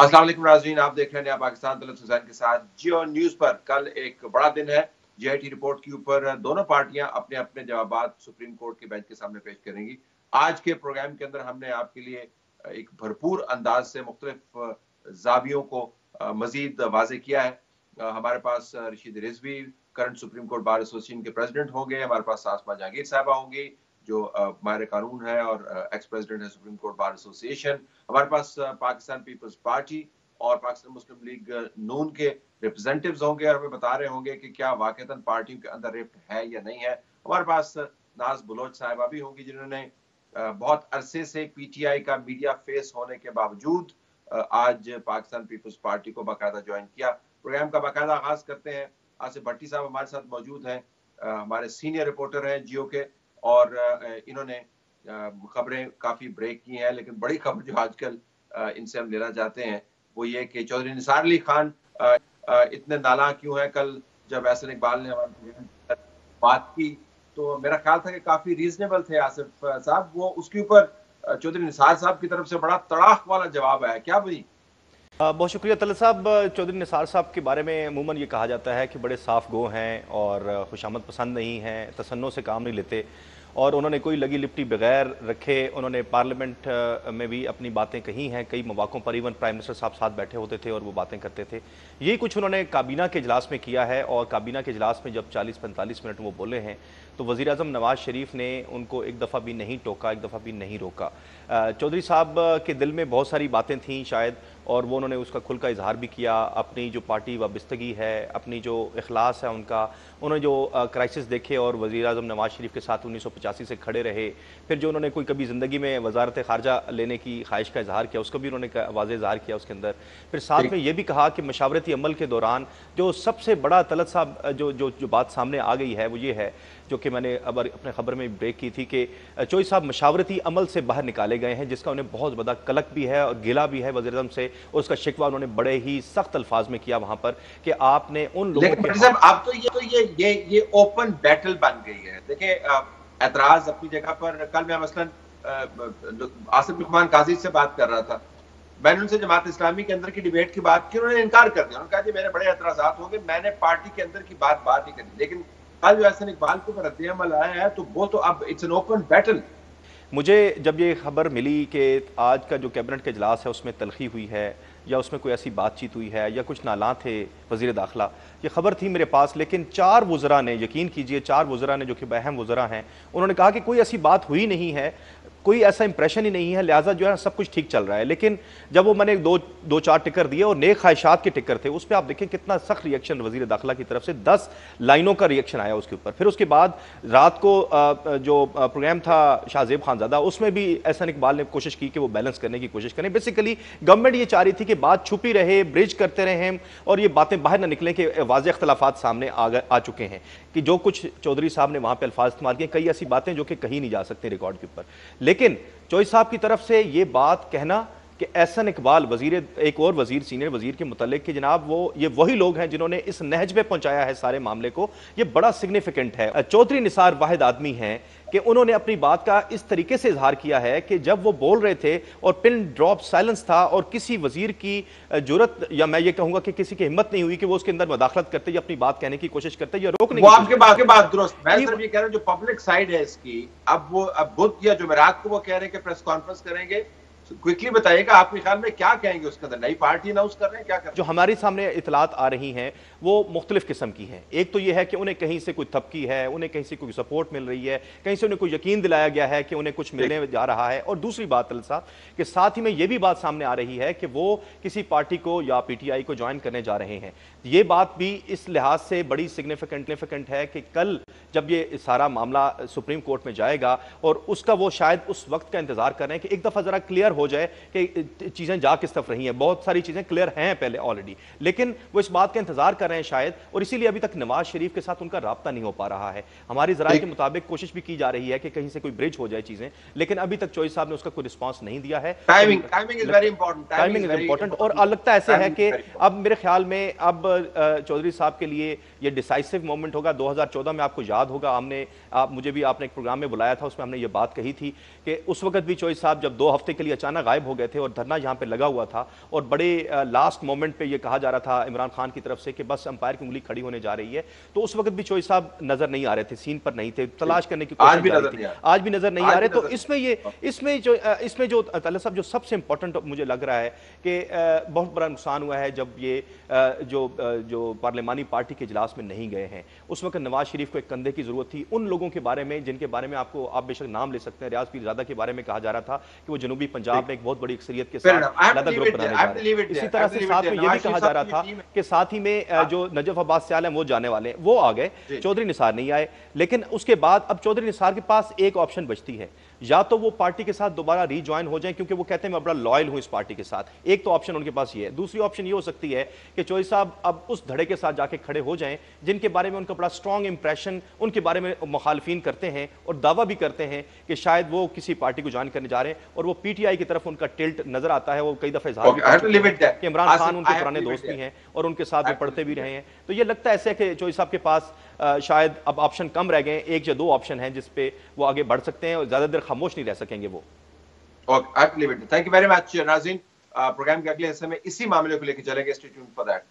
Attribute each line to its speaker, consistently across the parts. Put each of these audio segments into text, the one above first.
Speaker 1: अस्सलाम वालेकुम नाज़रीन, आप देख रहे हैं नया पाकिस्तान तलत हुसैन के साथ जियो न्यूज पर। कल एक बड़ा दिन है। जीआईटी रिपोर्ट के ऊपर दोनों पार्टियां अपने अपने जवाबात सुप्रीम कोर्ट के बेंच के सामने पेश करेंगी। आज के प्रोग्राम के अंदर हमने आपके लिए एक भरपूर अंदाज से मुख्तलिफ जावियों को मजीद वाजे किया है। हमारे पास Rashid Rizvi current supreme court bar association के प्रेसिडेंट होंगे, हमारे पास आसमा जहांगीर साहबा होंगी जो माहिर कानून है और एक्स प्रेसिडेंट है सुप्रीम कोर्ट बार एसोसिएशन। हमारे पास पाकिस्तान पीपल्स पार्टी और पाकिस्तान मुस्लिम लीग नून के रिप्रेजेंटेटिव्स होंगे और हमें बता रहे होंगे कि क्या वाकईतन पार्टियों के अंदर रिफ्ट है या नहीं है। हमारे पास नाज बलोच साहिबा भी होंगी जिन्होंने बहुत अरसे से पीटीआई का मीडिया फेस होने के बावजूद आज पाकिस्तान पीपल्स पार्टी को बाकायदा ज्वाइन किया। प्रोग्राम का बाकायदा आगाज करते हैं। आसिफ भट्टी साहब हमारे साथ मौजूद हैं, हमारे सीनियर रिपोर्टर हैं जियो के, और इन्होंने खबरें काफी ब्रेक की हैं, लेकिन बड़ी खबर जो आजकल इनसे हम लेना चाहते हैं वो ये कि चौधरी निसार अली खान इतने नाला क्यों है। कल जब एहसन इकबाल ने हमारे बात की तो मेरा ख्याल था कि काफी रीजनेबल थे आसिफ साहब, वो उसके ऊपर चौधरी निसार साहब की तरफ से बड़ा तड़ाक वाला जवाब आया। क्या भाई?
Speaker 2: बहुत शुक्रिया तलत साहब। चौधरी निसार साहब के बारे में अमूमन ये कहा जाता है कि बड़े साफ गो हैं और खुशामद पसंद नहीं हैं, तसन्नो से काम नहीं लेते, और उन्होंने कोई लगी लिपटी बगैर रखे उन्होंने पार्लियामेंट में भी अपनी बातें कही हैं। कई मौक़ों पर इवन प्राइम मिनिस्टर साहब साथ बैठे होते थे और वो बातें करते थे। ये कुछ उन्होंने काबीना के इजलास में किया है, और काबीना के इजलास में जब 40-45 मिनट वो बोले हैं तो वज़ीर आज़म नवाज़ शरीफ ने उनको एक दफ़ा भी नहीं टोका, एक दफ़ा भी नहीं रोका। चौधरी साहब के दिल में बहुत सारी बातें थीं शायद, और वो उन्होंने उसका खुल का इजहार भी किया। अपनी जो पार्टी वाबस्तगी है, अपनी जो इखलास है उनका, उन्होंने जो क्राइसिस देखे और वज़ीर आज़म नवाज़ शरीफ के साथ 1985 से खड़े रहे। फिर जो उन्होंने कोई कभी ज़िंदगी में वजारत ख़ारजा लेने की ख्वाहिश का इजहार किया, उसका भी उन्होंने वाज़ेह इजहार किया उसके अंदर। फिर साथ में ये भी कहा कि मशावरती अमल के दौरान जो सबसे बड़ा तलत साहब जो बात सामने आ गई है वो ये है, जो कि मैंने अब अपने खबर में ब्रेक की थी, कि चौधरी साहब मशावरती अमल से बाहर निकाले गए हैं, जिसका उन्हें बहुत बड़ा कलक भी है और गिला भी है वज़ीर आज़म से। और उसका शिकवा उन्होंने बड़े ही सख्त अल्फाज में किया वहां पर कि आपने उन लोगों
Speaker 1: के साहब अब तो ये ओपन बैटल बन गई है। देखिए एतराज अपनी जगह पर। कल मैं मसलन आसिफ लुकमान काजी से बात कर रहा था, मैंने उनसे जमात इस्लामी के अंदर की डिबेट की बात की, उन्होंने इनकार कर दिया। उन्होंने कहा जी मेरे बड़े एतराजात होंगे, मैंने पार्टी के अंदर की बात नहीं करी। लेकिन कल जो एहसन इकबाल के ऊपर रद्द-ए-अमल आया है तो वो तो अब इट्स एन ओपन बैटल।
Speaker 2: मुझे जब ये खबर मिली कि आज का जो कैबिनेट का इजलास है उसमें तलखी हुई है या उसमें कोई ऐसी बातचीत हुई है या कुछ नाला थे वज़ीर दाखिला, ये खबर थी मेरे पास, लेकिन 4 वज़रा ने, यकीन कीजिए 4 वज़रा ने जो कि अहम वज़रा हैं, उन्होंने कहा कि कोई ऐसी बात हुई नहीं है, कोई ऐसा इंप्रेशन ही नहीं है, लिहाजा जो है सब कुछ ठीक चल रहा है। लेकिन जब वो मैंने दो चार टिकर दिए और नेक ख्वाहिशात के टिकर थे, उस पर आप देखें कितना सख्त रिएक्शन वज़ीर दाखिला की तरफ से, 10 लाइनों का रिएक्शन आया उसके ऊपर। फिर उसके बाद रात को जो प्रोग्राम था शाहजेब खानजादा, उसमें भी एहसन इकबाल ने कोशिश की कि वो बैलेंस करने की कोशिश करें। बेसिकली गवर्नमेंट ये चाह रही थी कि बात छुपी रहे, ब्रिज करते रहें और ये बातें बाहर ना निकलें कि वाज़ेह इख्तलाफात सामने आ चुके हैं, कि जो कुछ चौधरी साहब ने वहाँ पर अल्फाज इस्तेमाल किए, कई ऐसी बातें जो कि कही नहीं जा सकती रिकॉर्ड के ऊपर। लेकिन चौधरी साहब की तरफ से ये बात कहना कि एहसन इकबाल एक और वजीर, सीनियर वजीर के मुतालिक कि जनाब ये वही लोग हैं जिन्होंने इस नहज पे पहुंचाया है सारे मामले को, ये बड़ा सिग्निफिकेंट है। चौधरी निसार वाहिद आदमी हैं कि उन्होंने अपनी बात का इस तरीके से इजहार किया है कि जब वो बोल रहे थे और पिन ड्रॉप साइलेंस था और किसी वजीर की जुरत, या मैं ये कहूंगा कि किसी की हिम्मत नहीं हुई कि वो उसके अंदर मदाखलत करते या अपनी बात कहने की कोशिश करते या रोकने की।
Speaker 1: आपके बात दुरुस्त। मैं सिर्फ ये कह रहा हूं जो पब्लिक साइड है इसकी, अब बुध या जुमेरात को वो कह रहे हैं कि प्रेस कॉन्फ्रेंस करेंगे। क्विकली बताइएगा आपके ख्याल में क्या कहेंगे उसके अंदर? नई पार्टी अनाउंस कर रहे हैं, क्या कर रहे हैं?
Speaker 2: जो हमारी सामने इतलात आ रही हैं वो मुख्तलिफ किस्म की हैं। एक तो ये है कि उन्हें कहीं से कोई थपकी है, उन्हें कहीं से कोई सपोर्ट मिल रही है, कहीं से उन्हें कोई यकीन दिलाया गया है कि उन्हें कुछ मिलने जा रहा है। और दूसरी बात तलत साहब कि साथ ही में ये भी बात सामने आ रही है कि वो किसी पार्टी को या पीटीआई को ज्वाइन करने जा रहे हैं। ये बात भी इस लिहाज से बड़ी सिग्निफिकेंट है कि कल जब ये सारा मामला सुप्रीम कोर्ट में जाएगा और उसका वो शायद उस वक्त का इंतजार कर रहे हैं कि एक दफा जरा क्लियर हो जाए कि चीजें जा किस तरफ रही हैं। बहुत सारी चीजें क्लियर हैं पहले ऑलरेडी, लेकिन वो इस बात का इंतजार कर रहे हैं शायद, और इसीलिए अभी तक नवाज शरीफ के साथ उनका राब्ता नहीं हो पा रहा है। हमारी जराये के मुताबिक कोशिश भी की जा रही है कि कहीं से कोई ब्रिज हो जाए चीजें, लेकिन अभी तक चौधरी साहब ने उसका कोई रिस्पांस नहीं दिया है।
Speaker 1: टाइमिंग इज वेरी इंपॉर्टेंट
Speaker 2: और लगता ऐसे है कि अब मेरे ख्याल में अब चौधरी साहब के लिए ये डिसाइसिव मोमेंट होगा। 2014 में आपको याद होगा, मुझे भी आपने एक प्रोग्राम में बुलाया था, उसमें हमने ये बात कही थी कि उस वक्त भी चौधरी साहब जब 2 हफ्ते के लिए अचानक गायब हो गए थे और धरना यहाँ पे लगा हुआ था और बड़े लास्ट मोमेंट पे ये कहा जा रहा था इमरान खान की तरफ से कि बस अंपायर की उंगली खड़ी होने जा रही है, तो उस वक्त भी चोई साहब नजर नहीं आ रहे थे, सीन पर नहीं थे, तलाश करने की कोशिश जारी थी, आज भी नजर नहीं आ रहे। तो इसमें जो तालिब साहब जो सबसे इंपॉर्टेंट मुझे लग रहा है कि बहुत बड़ा नुकसान हुआ है जब ये जो पार्लिमानी पार्टी के इजलास में नहीं गए हैं। उस वक्त नवाज शरीफ को एक कंधे की जरूरत थी। उन लोगों के बारे में जिनके बारे में आप बेशक नाम ले सकते हैं, रियाज पीरजादा के बारे में कहा जा रहा था कि वो जनूबी पंजाब में एक बहुत बड़ी अक्सरियत के साथ लदा ग्रुप बनाने जा रहे हैं। इसी तरह से साथ में यह भी कहा जा रहा था कि साथ ही में जो नजफ अब्बास सियाल हैं वो जाने वाले हैं, वो आ गए, चौधरी निसार नहीं आए। लेकिन उसके बाद अब चौधरी निसार के पास एक ऑप्शन बचती है, या तो वो पार्टी के साथ दोबारा रीज्वाइन हो जाएं क्योंकि वो कहते हैं मैं बड़ा लॉयल हूं इस पार्टी के साथ, एक तो ऑप्शन उनके पास ये है। दूसरी ऑप्शन ये हो सकती है कि चोई साहब अब उस धड़े के साथ जाके खड़े हो जाएं जिनके बारे में उनका बड़ा स्ट्रॉन्ग इंप्रेशन, उनके बारे में मुखालफिन करते हैं और दावा भी करते हैं कि शायद वो किसी पार्टी को ज्वाइन करने जा रहे हैं, और वो पीटीआई की तरफ उनका टिल्ट नजर आता है। वो कई दफा इजहार कि इमरान खान उनके पुराने दोस्त भी हैं और उनके साथ वो पढ़ते भी रहे हैं। तो ये लगता है ऐसे कि चोई साहब के पास शायद अब ऑप्शन कम रह गए, एक या दो ऑप्शन हैं जिस पे वो आगे बढ़ सकते हैं और ज्यादा देर खामोश नहीं रह सकेंगे वो।
Speaker 1: थैंक यू वेरी मच नाज़रीन। प्रोग्राम के अगले हिस्से में इसी मामले को लेकर चलेंगे, stay tuned for that.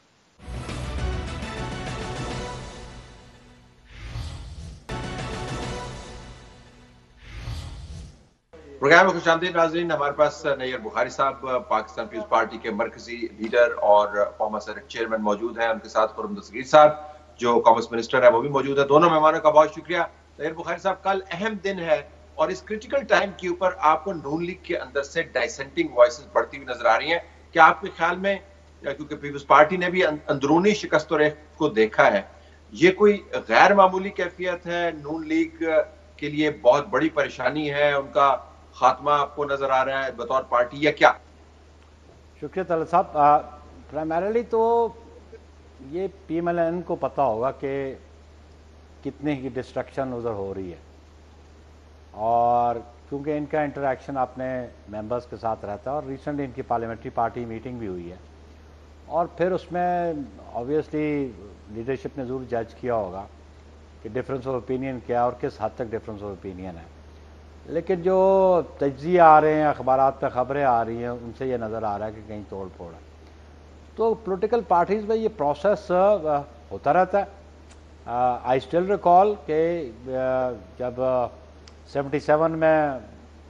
Speaker 1: Programme में खुशामदीद नाज़रीन। हमारे पास नैयर बुखारी साहब पाकिस्तान पीपल्स पार्टी के मरकजी लीडर और फॉर्मर सेनेट चेयरमैन मौजूद हैं, उनके साथ खुर्रम दस्तगीर साहब जो कॉमर्स मिनिस्टर है वो भी मौजूद है। दोनों मेहमानों का बहुत शुक्रिया। नैयर बुखारी साहब, कल अहम दिन है और इस क्रिटिकल टाइम के ऊपर आपको नून लीग के अंदर से डाइसेंटिंग वॉइसेस बढ़ती हुई नजर आ रही हैं। क्या आपके ख्याल में, क्योंकि पीपल्स पार्टी ने भी अंदरूनी शिकस्त और को देखा है, ये कोई गैर मामूली कैफियत है, नून लीग के लिए बहुत बड़ी परेशानी है, उनका खात्मा आपको नजर आ रहा है बतौर पार्टी, या क्या?
Speaker 3: शुक्रिया तालिब साहब। प्राइमरीली तो ये पीएमएलएन को पता होगा कि कितने की डिस्ट्रक्शन उधर हो रही है, और क्योंकि इनका इंटरेक्शन अपने मेंबर्स के साथ रहता है और रिसेंटली इनकी पार्लियामेंट्री पार्टी मीटिंग भी हुई है, और फिर उसमें ऑब्वियसली लीडरशिप ने ज़रूर जज किया होगा कि डिफरेंस ऑफ ओपिनियन क्या और किस हद तक डिफरेंस ऑफ ओपिनियन है। लेकिन जो तज्ज़िये आ रहे हैं, अखबारात पे खबरें आ रही हैं, उनसे ये नज़र आ रहा है कि कहीं तोड़ फोड़ है। तो पॉलिटिकल पार्टीज़ में ये प्रोसेस होता रहता है। आई स्टिल रिकॉल कि जब 77 में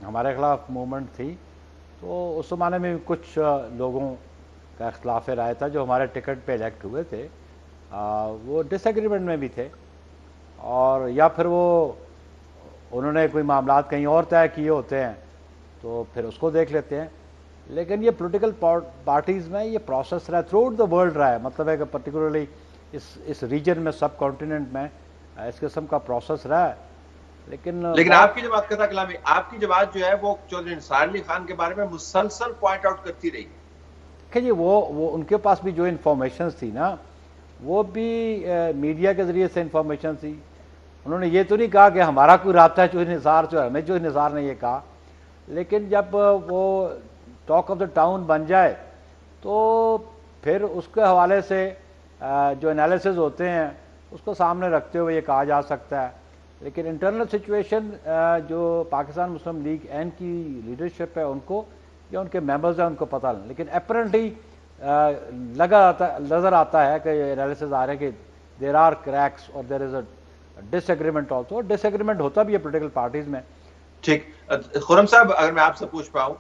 Speaker 3: हमारे खिलाफ मूवमेंट थी तो उस ज़माने में कुछ लोगों का इख्तिलाफ राय था जो हमारे टिकट पे इलेक्ट हुए थे, वो डिसएग्रीमेंट में भी थे, और या फिर वो उन्होंने कोई मामलात कहीं और तय किए होते हैं तो फिर उसको देख लेते हैं। लेकिन ये पॉलिटिकल पार्टीज़ में ये प्रोसेस रहा है, थ्रू आउट द वर्ल्ड रहा है, मतलब है कि पर्टिकुलरली इस रीजन में, सब कॉन्टिनेंट में इस किस्म का प्रोसेस रहा है। लेकिन
Speaker 1: आपकी जमात कथा कलामी, आपकी जमात जो है वो चौधरी निसार अली खान के बारे में मुसलसल पॉइंट आउट करती रही।
Speaker 3: देखिए वो उनके पास भी जो इन्फॉर्मेशन थी ना, वो भी मीडिया के ज़रिए से इन्फॉर्मेशन थी। उन्होंने ये तो नहीं कहा कि हमारा कोई राब्ता है चौधरी निसार से, हमें चौधरी निसार ने ये कहा। लेकिन जब वो टॉक ऑफ द टाउन बन जाए तो फिर उसके हवाले से जो एनालिसिस होते हैं उसको सामने रखते हुए ये कहा जा सकता है। लेकिन इंटरनल सिचुएशन जो पाकिस्तान मुस्लिम लीग एन की लीडरशिप है उनको या उनके मेंबर्स हैं उनको पता नहीं, लेकिन अपेरेंटली नज़र आता है कि एनालिसिस आ रहे हैं कि देर आर क्रैक्स और there is a disagreement also. Disagreement होता भी है पोलिटिकल पार्टीज में।
Speaker 1: ठीक, खुर्रम साहब अगर मैं आपसे पूछ पाऊँ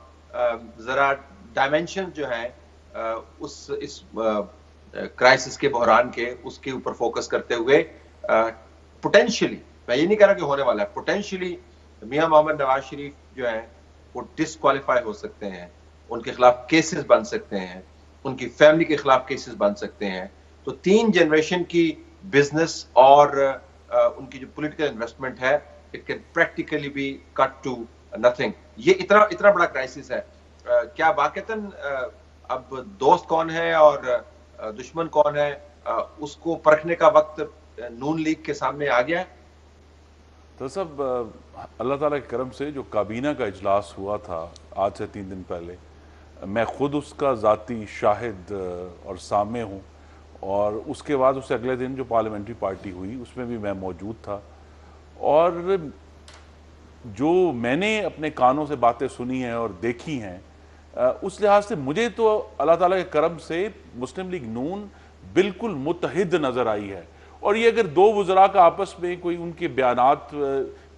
Speaker 1: जरा डायमेंशन जो है इस क्राइसिस के बहरान के, उसके ऊपर फोकस करते हुए पोटेंशियली, मैं ये नहीं कह रहा कि होने वाला है, पोटेंशियली मियां मोहम्मद नवाज शरीफ जो है वो डिसक्वालीफाई हो सकते हैं, उनके खिलाफ केसेस बन सकते हैं, उनकी फैमिली के खिलाफ केसेस बन सकते हैं। तो 3 जनरेशन की बिजनेस और उनकी जो पॉलिटिकल इन्वेस्टमेंट है, it can practically be cut to nothing. ये इतना बड़ा क्राइसिस है। क्या वाकईतन अब दोस्त कौन है और दुश्मन कौन है, उसको परखने का वक्त नून लीग के सामने आ गया है?
Speaker 4: तो सब अल्लाह ताला के करम से जो काबीना का इजलास हुआ था आज से 3 दिन पहले, मैं खुद उसका ज़ाती शाहिद और सामे हूँ, और उसके बाद उससे अगले दिन जो पार्लियामेंट्री पार्टी हुई उसमें भी मैं मौजूद था। और जो मैंने अपने कानों से बातें सुनी हैं और देखी हैं اس لحاظ سے مجھے تو اللہ تعالیٰ کے کرم سے مسلم لیگ نون بالکل متحد نظر آئی ہے، اور یہ اگر دو وزراء کا آپس میں کوئی ان کے بیانات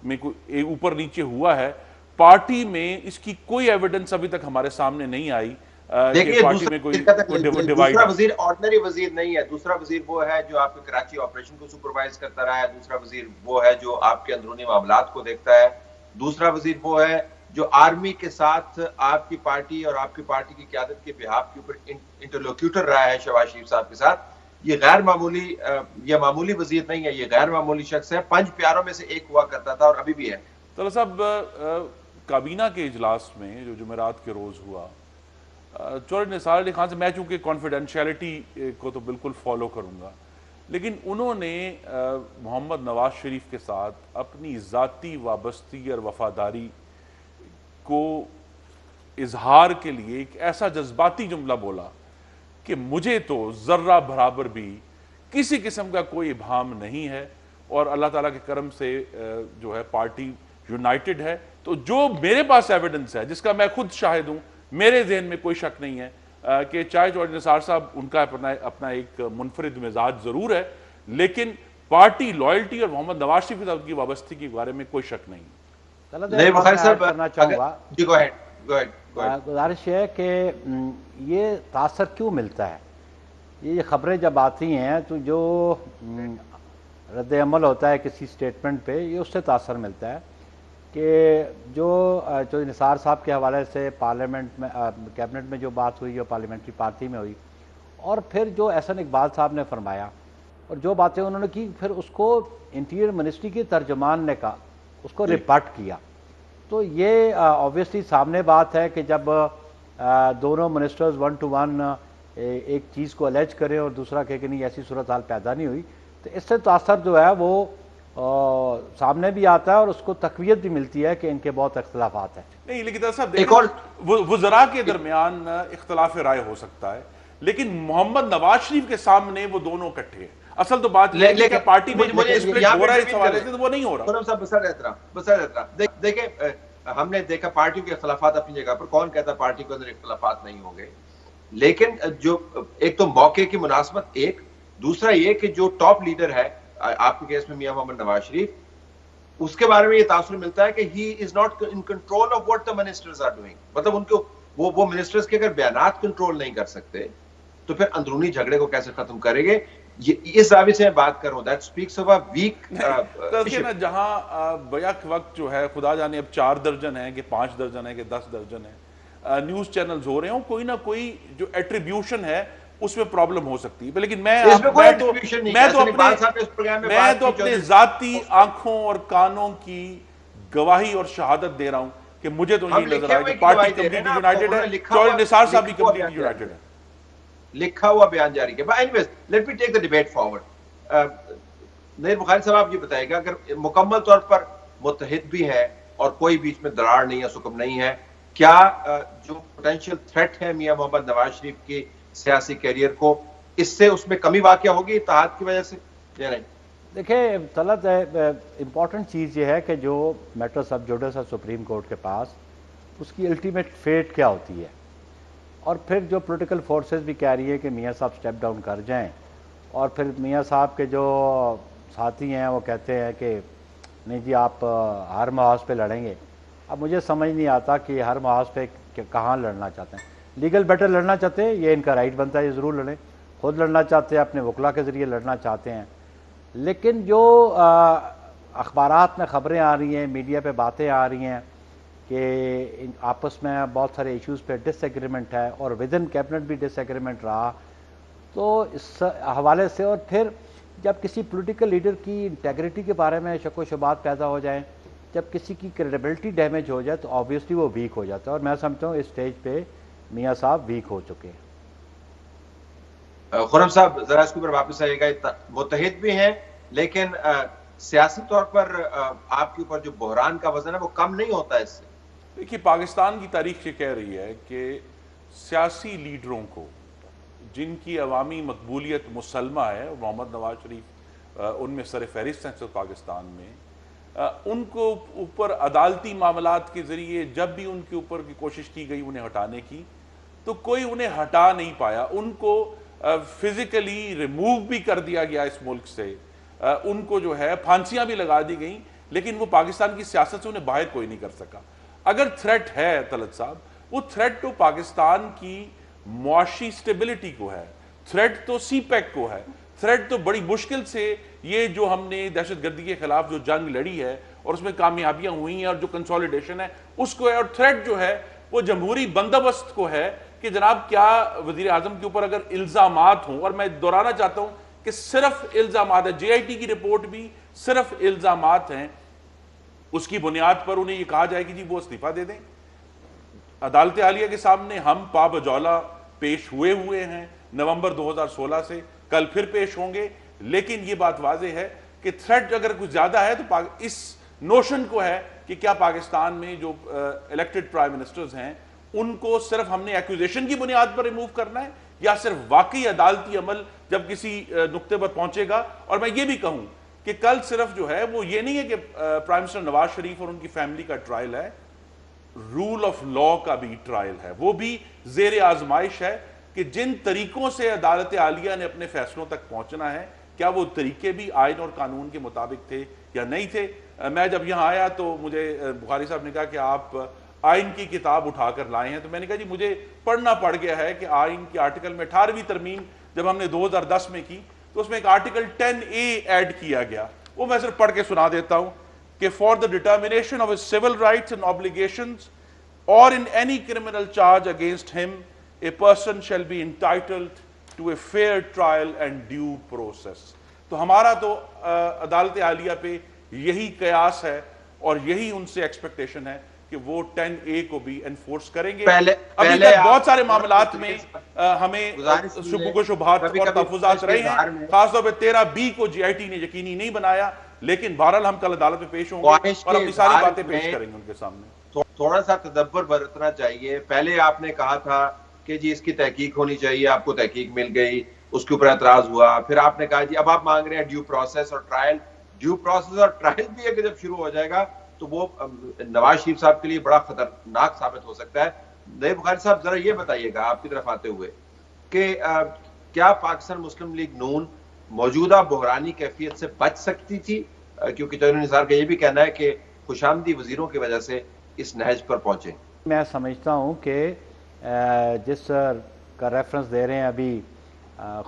Speaker 4: میں کوئی اوپر نیچے ہوا ہے، پارٹی میں اس کی کوئی ایویڈنس ابھی تک ہمارے سامنے نہیں آئی کہ پارٹی میں کوئی ڈیوائیڈ
Speaker 1: دوسرا وزیر آرڈنری وزیر نہیں ہے، دوسرا وزیر وہ ہے جو آپ کے کراچی آپریشن کو سپروائز کرتا رہا ہے، دوسرا وزیر وہ ہے جو آپ کے اندرونی معاملات کو دیکھتا ہے، دوسرا وزیر وہ ہے جو آرمی کے ساتھ آپ کی پارٹی اور آپ کی پارٹی کی قیادت کے بہاف کے اوپر انٹرلوکیوٹر رہا ہے شہباز شریف صاحب کے ساتھ۔ یہ غیر معمولی، یہ معمولی وزیر نہیں ہے، یہ غیر معمولی شخص ہے، 5 پیاروں میں سے ایک ہوا کرتا تھا اور ابھی بھی ہے۔
Speaker 4: طلعت صاحب، کابینہ کے اجلاس میں جو جمعرات کے روز ہوا، چودھری نثار علی خان سے میں چونکہ کانفیڈینشیلٹی کو تو بالکل فالو کروں گا، لیکن انہوں نے محمد نواز شریف کے ساتھ اپنی ذاتی وابستگی اور وفاداری کو اظہار کے لیے ایک ایسا جذباتی جملہ بولا کہ مجھے تو ذرہ برابر بھی کسی قسم کا کوئی ابہام نہیں ہے، اور اللہ تعالیٰ کے کرم سے جو ہے پارٹی یونائٹڈ ہے۔ تو جو میرے پاس ایویڈنس ہے، جس کا میں خود شاہد ہوں، میرے ذہن میں کوئی شک نہیں ہے کہ چاہے چودھری نثار صاحب ان کا اپنا ایک منفرد مزاج ضرور ہے، لیکن پارٹی لائلٹی اور محمد نواز شریف کے ساتھ کی وابستگی کے بارے میں کوئی شک نہیں۔
Speaker 3: کرنا چاہوں گا، گزارش ہے کہ یہ تاثر کیوں ملتا ہے؟ یہ خبریں جب آتی ہیں تو جو رد عمل ہوتا ہے کسی سٹیٹمنٹ پہ، یہ اس سے تاثر ملتا ہے کہ جو چودھری نثار صاحب کے حوالے سے پارلیمنٹ میں کیبنٹ میں جو بات ہوئی، جو پارلیمنٹری پارٹی میں ہوئی، اور پھر جو احسن اقبال صاحب نے فرمایا اور جو باتیں انہوں نے کی، پھر اس کو انٹیریئر منسٹری کے ترجمان نے کہا، اس کو ریپٹ کیا، تو یہ آبویسلی سامنے بات ہے کہ جب دونوں منسٹرز 1 to 1 ایک چیز کو الیج کریں اور دوسرا کہے کہ نہیں ایسی صورتحال پیدا نہیں ہوئی، تو اس سے تاثر جو ہے وہ سامنے بھی آتا ہے اور اس کو تقویت بھی ملتی ہے کہ ان کے بہت اختلافات ہیں۔
Speaker 4: نہیں، لیکن صاحب دیکھیں، وزراء کے درمیان اختلاف رائے ہو سکتا ہے، لیکن محمد نواز شریف کے سامنے وہ دونوں اکٹھے ہیں۔ اصل تو بات یہ ہے کہ پارٹی میں اسپلٹ ہو رہا ہے، اس حوالے سے تو وہ نہیں ہو رہا۔
Speaker 1: دیکھیں، ہم نے دیکھا پارٹیوں کے اختلافات اپنی جگہ پر، کون کہتا پارٹی کے اندر اختلافات نہیں ہوں گے، لیکن جو ایک تو موقع کی مناسبت، ایک دوسرا یہ کہ جو ٹاپ لیڈر ہے آپ کے کیس میں میاں محمد نواز شریف، اس کے بارے میں یہ تاثر ملتا ہے کہ he is not in control of what the ministers are doing, مطلب ان کو وہ منسٹرز کے اگر بیانات کنٹرول نہیں کر سکتے تو پھر اندرونی جھگڑے کو کیسے ختم کریں گے؟ اس زاویے سے میں بات کر رہا ہوں، that specs of a week.
Speaker 4: جہاں بیک وقت جو ہے خدا جانے اب 4 درجن ہیں کہ 5 درجن ہیں کہ 10 درجن ہیں نیوز چینلز ہو رہے ہوں، کوئی نہ کوئی جو ایٹریبیوشن ہے اس میں پرابلم ہو سکتی ہے، لیکن میں تو اپنے ذاتی آنکھوں اور کانوں کی گواہی اور شہادت دے رہا ہوں کہ مجھے تو نہیں نظر آیا کہ پارٹی کمپلیٹلی یونائٹڈ ہے، چودھری نثار صاحب بھی کمپلیٹلی یونائٹڈ ہے۔
Speaker 1: لکھا ہوا بیان جاری کیا۔ But anyways, let me take the debate forward. نیر بخاری صاحب آپ یہ بتائے گا، اگر مکمل طور پر متحد بھی ہے اور کوئی بیچ میں دراڑ نہیں ہے، سکم نہیں ہے، کیا جو پوٹینشیل تھریٹ ہے میاں محمد نواز شریف کی سیاسی کیریئر کو، اس سے اس میں کمی واقع ہوگی اتحاد کی وجہ سے یا نہیں؟
Speaker 3: دیکھیں طلعت، امپورٹنٹ چیز یہ ہے کہ جو میٹر سب جوڈس ہے سپریم کورٹ کے پاس، اس کی الٹیمیٹ فیٹ کیا ہوتی ہے، اور پھر جو پولیٹیکل فورسز بھی کہہ رہی ہے کہ میاں صاحب سٹیپ ڈاؤن کر جائیں، اور پھر میاں صاحب کے جو ساتھی ہیں وہ کہتے ہیں کہ نہیں جی آپ ہر محاذ پہ لڑیں گے۔ اب مجھے سمجھ نہیں آتا کہ ہر محاذ پہ کہاں لڑنا چاہتے ہیں۔ لیگل بیٹل لڑنا چاہتے ہیں، یہ ان کا رائٹ بنتا ہے، یہ ضرور لڑیں، خود لڑنا چاہتے ہیں، اپنے وکلا کے ذریعے لڑنا چاہتے ہیں، لیکن جو اخبارات میں خبریں آ رہی ہیں، میڈیا پہ باتیں آ رہی ہیں کہ آپس میں بہت سارے ایشوز پہ ڈس ایگریمنٹ ہے اور ود ان کیبنٹ بھی ڈس ایگریمنٹ رہا، تو اس حوالے سے اور پھر جب کسی پولیٹیکل لیڈر کی انٹیگریٹی کے بارے میں شک و شبہات پیدا ہو جائیں، جب کسی کی کریڈیبلٹی ڈیمیج ہو جائے تو آبویسلی وہ ویک ہو جاتا ہے، اور میں سمجھتا ہوں اس سٹیج پہ میاں صاحب ویک ہو چکے ہیں۔
Speaker 1: خرم صاحب ذرا اس کے اوپر واپس آئیے گا، متحد بھی ہیں لیکن سیاسی طور پر آپ کے اوپر جو بحران کا وزن ہے وہ کم نہیں ہوتا اس سے؟
Speaker 4: دیکھیے، پاکستان کی تاریخ یہ کہہ رہی ہے کہ سیاسی لیڈروں کو جن کی عوامی مقبولیت مسلمہ ہے، محمد نواز شریف ان میں سر فہرست ہیں پاکستان میں، ان کو اوپر عدالتی معاملات کے ذریعے جب بھی ان کے اوپر کی کوشش کی گئی انہیں ہٹانے کی تو کوئی انہیں ہٹا نہیں پایا. ان کو فزیکلی ریموو بھی کر دیا گیا اس ملک سے, ان کو جو ہے پھانسیاں بھی لگا دی گئیں, لیکن وہ پاکستان کی سیاست سے انہیں باہر کوئی نہیں کر سکا. اگر تھریٹ ہے طلعت صاحب, وہ تھریٹ تو پاکستان کی معاشی سٹیبلٹی کو ہے, تھریٹ تو سی پیک کو ہے, تھریٹ تو بڑی مشکل سے یہ جو ہم نے دہشت گردی کے خلاف جو جنگ لڑی ہے اور اس میں کامیابیاں ہوئی ہیں اور جو کنسولیڈیشن ہے اس کو ہے, اور تھریٹ جو ہے وہ جمہوری بندوبست کو ہے کہ جناب کیا وزیر اعظم کے اوپر اگر الزامات ہوں, اور میں دہرانا چاہتا ہوں کہ صرف الزامات ہیں, جے آئی ٹی کی رپورٹ بھی صرف الزامات ہیں, اس کی بنیاد پر انہیں یہ کہا جائے کہ جی وہ استعفیٰ دے دیں. عدالت عالیہ کے سامنے ہم پا بجولا پیش ہوئے ہیں نومبر 2016 سے, کل پھر پیش ہوں گے, لیکن یہ بات واضح ہے کہ تھریٹ اگر کچھ زیادہ ہے تو اس نوشن کو ہے کہ کیا پاکستان میں جو الیکٹڈ پرائم منسٹرز ہیں ان کو صرف ہم نے ایکوزیشن کی بنیاد پر ریموو کرنا ہے, یا صرف واقعی عدالتی عمل جب کسی نقطے پر پہنچے گا. اور میں یہ بھی کہوں کہ کل صرف جو ہے وہ یہ نہیں ہے کہ پرائم منسٹر نواز شریف اور ان کی فیملی کا ٹرائل ہے, رول آف لا کا بھی ٹرائل ہے, وہ بھی زیر آزمائش ہے کہ جن طریقوں سے عدالت عالیہ نے اپنے فیصلوں تک پہنچنا ہے کیا وہ طریقے بھی آئین اور قانون کے مطابق تھے یا نہیں تھے. میں جب یہاں آیا تو مجھے بخاری صاحب نے کہا کہ آپ آئین کی کتاب اٹھا کر لائے ہیں, تو میں نے کہا جی مجھے پڑھنا پڑ گیا ہے کہ آئین کے آرٹیکل میں 18ویں ترمیم جب ہم نے 2010 میں کی تو اس میں ایک آرٹیکل 10A ایڈ کیا گیا, وہ میں صرف پڑھ کے سنا دیتا ہوں کہ for the determination of his civil rights and obligations or in any criminal charge against him a person shall be entitled to a fair trial and due process. تو ہمارا تو عدالت عالیہ پہ یہی قیاس ہے اور یہی ان سے ایکسپیکٹیشن ہے کہ وہ 10A کو بھی انفورس کریں گے. ابھی تک بہت سارے معاملات میں ہمیں شکوک و شبہات اور تحفظات رہے ہیں, خاص طور پہ 13B کو جی آئی ٹی نے یقینی نہیں بنایا, لیکن بہرحال ہم کل عدالت میں پیش ہوں گے اور اپنی ساری باتیں پیش کریں گے ان کے سامنے.
Speaker 1: تھوڑا سا تدبر برتنا چاہیے. پہلے آپ نے کہا تھا کہ جی اس کی تحقیق ہونی چاہیے, آپ کو تحقیق مل گئی, اس کے اوپر اعتراض ہوا, پھر آپ نے کہا جی اب آپ مانگ رہے ہیں ڈیو پروسیس اور ٹرائل. ڈیو پروسیس اور ٹرائل بھی اگر جب شروع ہو جائے گا تو وہ نواز شریف صاحب کے لیے بڑا خطرناک ثابت ہو سکتا ہے. نائب بخاری صاحب ذرا یہ بتائیے گا آپ کی طرف آتے ہوئے کہ کیا پاکستان مسلم لیگ نون موجودہ بحرانی کیفیت سے بچ سکتی تھی, کیونکہ توہین نثار کا یہ بھی کہنا ہے کہ خوشامدی وزیروں کی وجہ سے اس نہج پر پہنچے.
Speaker 3: میں سمجھتا ہوں کہ جس کا ریفرنس دے رہے ہیں ابھی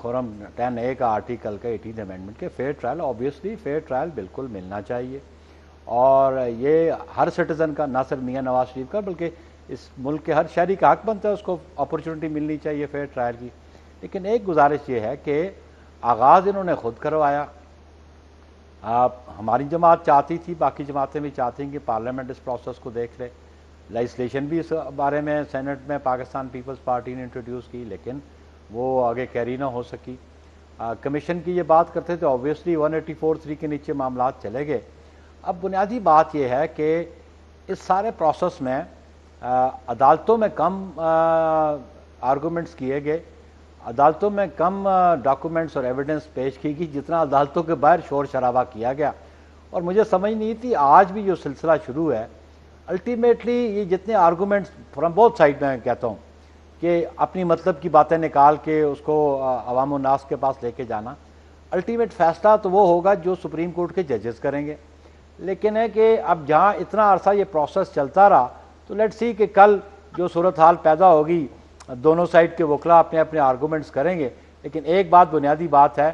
Speaker 3: خرم 10A کا آرٹیکل کا 18 امینڈمنٹ کے fair trial, obviously fair trial بالکل ملنا چاہیے, اور یہ ہر سٹیزن کا, نہ صرف میاں نواز شریف کا بلکہ اس ملک کے ہر شہری کا حق بنتا ہے, اس کو اپرچونٹی ملنی چاہیے فیئر ٹرائل کی. لیکن ایک گزارش یہ ہے کہ آغاز انہوں نے خود کروایا. ہماری جماعت چاہتی تھی, باقی جماعتیں بھی چاہتی ہیں کہ پارلیمنٹ اس پروسیس کو دیکھ لے, لیجسلیشن بھی اس بارے میں سینٹ میں پاکستان پیپلز پارٹی نے انٹروڈیوس کی, لیکن وہ آگے کیری نہ ہو سکی. کمیشن کی یہ بات کرتے تھے, آبویسلی 184(3) کے نیچے معاملات چلے گئے. اب بنیادی بات یہ ہے کہ اس سارے پروسیس میں عدالتوں میں کم آرگومنٹس کیے گئے, عدالتوں میں کم ڈاکومنٹس اور ایویڈنس پیش کی گئی جتنا عدالتوں کے باہر شور شرابہ کیا گیا. اور مجھے سمجھ نہیں تھی آج بھی جو سلسلہ شروع ہے, الٹیمیٹلی یہ جتنے آرگومنٹس فرام بوتھ سائڈ میں کہتا ہوں کہ اپنی مطلب کی باتیں نکال کے اس کو عوام الناس کے پاس لے کے جانا, الٹیمیٹ فیصلہ تو وہ ہوگا جو سپریم کورٹ کے ججز کریں گے. لیکن ہے کہ اب جہاں اتنا عرصہ یہ پروسیس چلتا رہا تو لیٹ سی کہ کل جو صورتحال پیدا ہوگی دونوں سائڈ کے وکلا اپنے اپنے آرگومنٹس کریں گے. لیکن ایک بات بنیادی بات ہے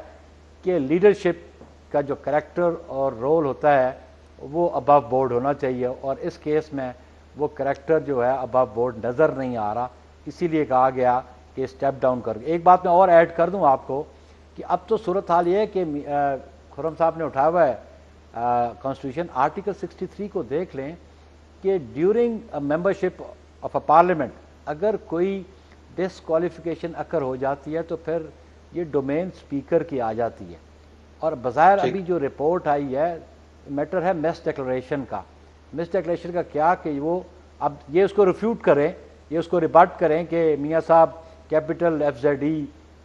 Speaker 3: کہ لیڈرشپ کا جو کریکٹر اور رول ہوتا ہے وہ ابو بورڈ ہونا چاہیے, اور اس کیس میں وہ کریکٹر جو ہے ابو بورڈ نظر نہیں آ رہا, اسی لیے کہا گیا کہ اسٹیپ ڈاؤن کر. ایک بات میں اور ایڈ کر دوں آپ کو کہ اب تو صورتحال یہ ہے کہ خرم صاحب نے اٹھایا ہوا ہے کانسٹیٹیوشن آرٹیکل 63 کو دیکھ لیں کہ during membership of a parliament اگر کوئی ڈسکوالیفیکیشن اکر ہو جاتی ہے تو پھر یہ ڈومین اسپیکر کی آ جاتی ہے. اور بظاہر ابھی جو رپورٹ آئی ہے میٹر ہے مس ڈکلریشن کا. مس ڈکلریشن کا کیا کہ وہ اب یہ اس کو ریفیوٹ کریں, یہ اس کو ریبٹ کریں کہ میاں صاحب کیپٹل FZE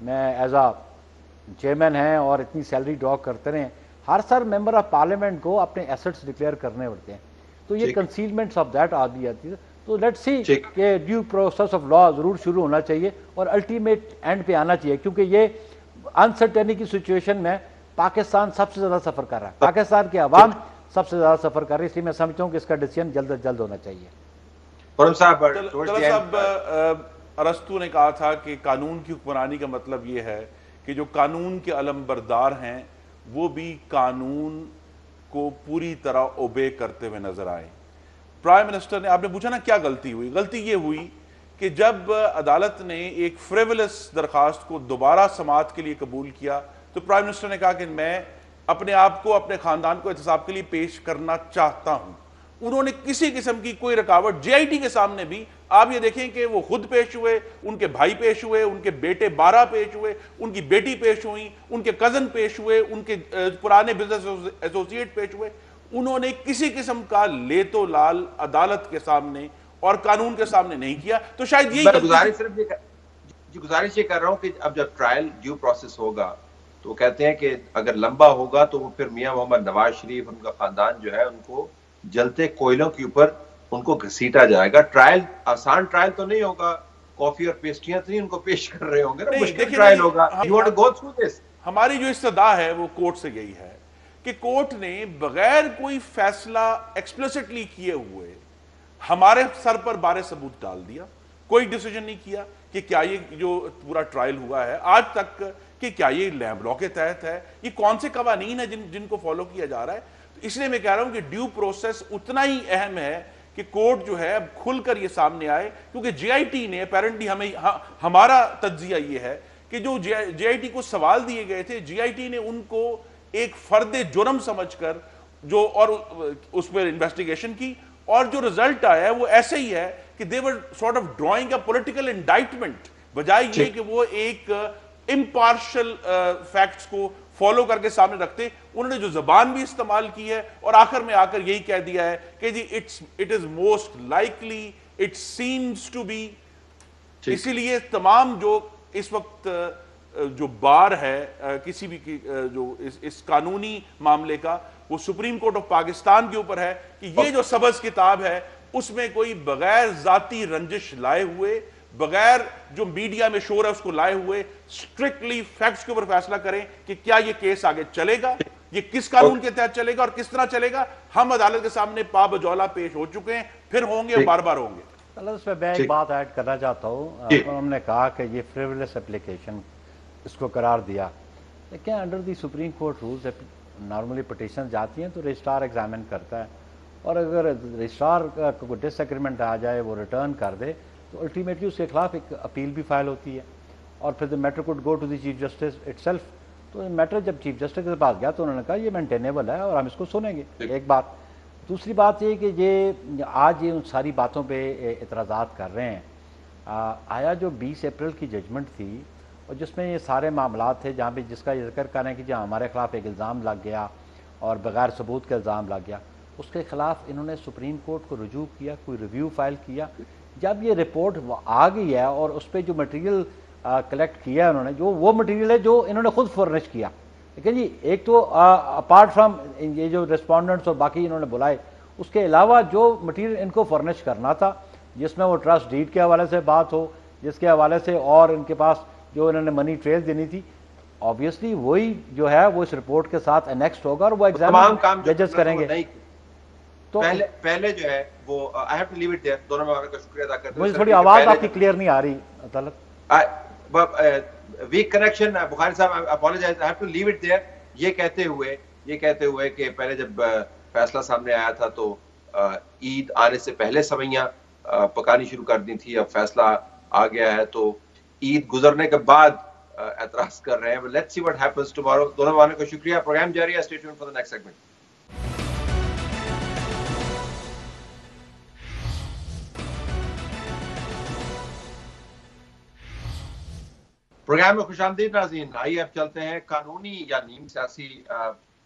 Speaker 3: میں ایز اے چیئرمین ہیں اور اتنی سیلری ڈرا کرتے رہیں, ہر سر ممبر آف پارلیمنٹ کو اپنے ایسٹس ڈکلیئر کرنے پڑتے ہیں, تو یہ کنسیلمنٹس آف دیٹ آدھی آتی ہے. تو لیٹ سی کہ ڈیو پروسیس آف لا ضرور شروع ہونا چاہیے اور الٹیمیٹ اینڈ پہ آنا چاہیے, کیونکہ یہ انسرٹنی کی سچویشن میں پاکستان سب سے زیادہ سفر کر رہا ہے, پاکستان کے عوام سب سے زیادہ سفر کر رہی ہے, اس لیے میں سمجھتا ہوں کہ اس کا ڈیسیژن جلد از جلد ہونا چاہیے.
Speaker 1: صاحب
Speaker 4: ارسطو نے کہا تھا کہ قانون کی حکمرانی کا مطلب یہ ہے کہ جو قانون کے علم بردار ہیں وہ بھی قانون کو پوری طرح اوبے کرتے ہوئے نظر آئیں. پرائم منسٹر نے, آپ نے پوچھا نا کیا غلطی ہوئی, غلطی یہ ہوئی کہ جب عدالت نے ایک فریولس درخواست کو دوبارہ سماعت کے لیے قبول کیا تو پرائم منسٹر نے کہا کہ میں اپنے آپ کو, اپنے خاندان کو احتساب کے لیے پیش کرنا چاہتا ہوں. انہوں نے کسی قسم کی کوئی رکاوٹ, جے آئی ٹی کے سامنے بھی آپ یہ دیکھیں کہ وہ خود پیش ہوئے, ان کے بھائی پیش ہوئے, ان کے بیٹے 12 پیش ہوئے, ان کی بیٹی پیش ہوئی, ان کے کزن پیش ہوئے, ان کے پرانے بزنس ایسوسیٹ پیش ہوئے. انہوں نے کسی قسم کا لیت و لال عدالت کے سامنے اور قانون کے سامنے نہیں کیا. تو شاید یہی
Speaker 1: گزارش یہ کر رہا ہوں کہ اب جب ٹرائل ڈیو پروسیس ہوگا تو کہتے ہیں کہ اگر لمبا ہوگا تو وہ پھر میاں محمد نواز شریف, ان کا خاندان جو ہے, ان کو جلتے کوئلوں کے اوپر ان کو گھسیٹا جائے گا. ٹرائل آسان ٹرائل تو نہیں ہوگا, کافی اور پیسٹریاں تو نہیں ان کو پیش کر رہے ہوں گے نا, مشکل ٹرائل ہوگا.
Speaker 4: ہماری جو استدعا ہے وہ کورٹ سے یہی ہے کہ کورٹ نے بغیر کوئی فیصلہ ایکسپلیسٹلی کیے ہوئے ہمارے سر پر بارے ثبوت ڈال دیا, کوئی ڈیسیجن نہیں کیا کہ کیا یہ جو پورا ٹرائل ہوا ہے آج تک کہ کیا یہ لیب لا کے تحت ہے, یہ کون سے قوانین ہیں جن کو فالو کیا جا رہا ہے. اس لیے میں کہہ رہا ہوں کہ ڈیو پروسیس اتنا ہی اہم ہے کہ کورٹ جو ہے اب کھل کر یہ سامنے آئے, کیونکہ جے آئی ٹی نے اپیرنٹلی ہمارا تجزیہ یہ ہے کہ جو جے آئی ٹی کو سوال دیے گئے تھے, جے آئی ٹی نے ان کو ایک فرد جرم سمجھ کر جو اور اس پر انویسٹیگیشن کی, اور جو رزلٹ آیا ہے وہ ایسے ہی ہے کہ they were sort of drawing a political indictment, بجائے یہ کہ وہ ایک امپارشل فیکٹس کو فالو کر کے سامنے رکھتے. انہوں نے جو زبان بھی استعمال کی ہے اور آخر میں آ کر یہی کہہ دیا ہے کہ جی it is most likely, it seems to be. اسی لیے تمام جو اس وقت جو بار ہے کسی بھی جو اس قانونی معاملے کا, وہ سپریم کورٹ آف پاکستان کے اوپر ہے کہ یہ جو سبز کتاب ہے اس میں کوئی بغیر ذاتی رنجش لائے ہوئے, بغیر جو میڈیا میں شور ہے اس کو لائے ہوئے, اسٹرکٹلی فیکٹس کے اوپر فیصلہ کریں کہ کیا یہ کیس آگے چلے گا, یہ کس قانون کے تحت چلے گا اور کس طرح چلے گا. ہم عدالت کے سامنے پا بجولا پیش ہو چکے ہیں, پھر ہوں گے اور بار بار ہوں گے.
Speaker 3: اس میں ایک بات ایڈ کرنا چاہتا ہوں. ہم نے کہا کہ یہ فریولس اپلیکیشن اس کو قرار دیا, لیکن under the Supreme Court rules normally petition جاتی ہیں تو رجسٹرار ایگزامن کرتا ہے, اور اگر رجسٹرار کا کوئی ڈس ایگریمنٹ آ جائے, وہ ریٹرن کر دے, تو الٹیمیٹلی اس کے خلاف ایک اپیل بھی فائل ہوتی ہے, اور پھر matter could go to the chief justice اٹ سیلف. تو میٹر جب چیف جسٹس کے پاس گیا تو انہوں نے کہا یہ مینٹینیبل ہے اور ہم اس کو سنیں گے. ایک بات. دوسری بات یہ کہ یہ آج یہ ان ساری باتوں پہ اعتراضات کر رہے ہیں, آیا جو 20 اپریل کی ججمنٹ تھی اور جس میں یہ سارے معاملات تھے جہاں پہ جس کا یہ ذکر کر رہے ہیں کہ جہاں ہمارے خلاف ایک الزام لگ گیا اور بغیر ثبوت کا الزام لگ گیا, اس کے خلاف انہوں نے سپریم کورٹ کو رجوع کیا, کوئی ریویو فائل کیا. جب یہ رپورٹ آ گئی ہے اور اس پہ جو مٹیریل کلیکٹ کیا ہے انہوں نے, جو وہ مٹیریل ہے جو انہوں نے خود فرنش کیا, لیکن جی ایک تو اپارٹ فرام یہ جو ریسپونڈنٹس اور باقی انہوں نے بلائے, اس کے علاوہ جو مٹیریل ان کو فرنش کرنا تھا جس میں وہ ٹرسٹ ڈیڈ کے حوالے سے بات ہو, جس کے حوالے سے اور ان کے پاس جو انہوں نے منی ٹریل دینی تھی, obviously وہی جو ہے وہ اس رپورٹ کے ساتھ انیکسڈ ہوگا اور وہ ایگزام ججز کریں گے.
Speaker 1: تو پہلے جو ہے وہ I have to leave it there. دونوں میں کا شکریہ ادا کرتے ہیں.
Speaker 3: مجھے تھوڑی آواز آپ کی کلیئر نہیں آ رہی عدالت.
Speaker 1: Week connection. بخاری صاحب apologise, I have to leave it there. یہ کہتے ہوئے کہ پہلے جب فیصلہ سامنے آیا تھا تو عید آنے سے پہلے سوئیاں پکانی شروع کر دی تھی, اب فیصلہ آ گیا ہے تو عید گزرنے کے بعد اعتراض کر رہے ہیں. Let's see what happens tomorrow. دونوں مہمانوں کا شکریہ. پروگرام جاری ہے. Stay tuned for the next segment. Programme میں خوش آمدید ناظرین. آئیے اب چلتے ہیں قانونی یا نیم سیاسی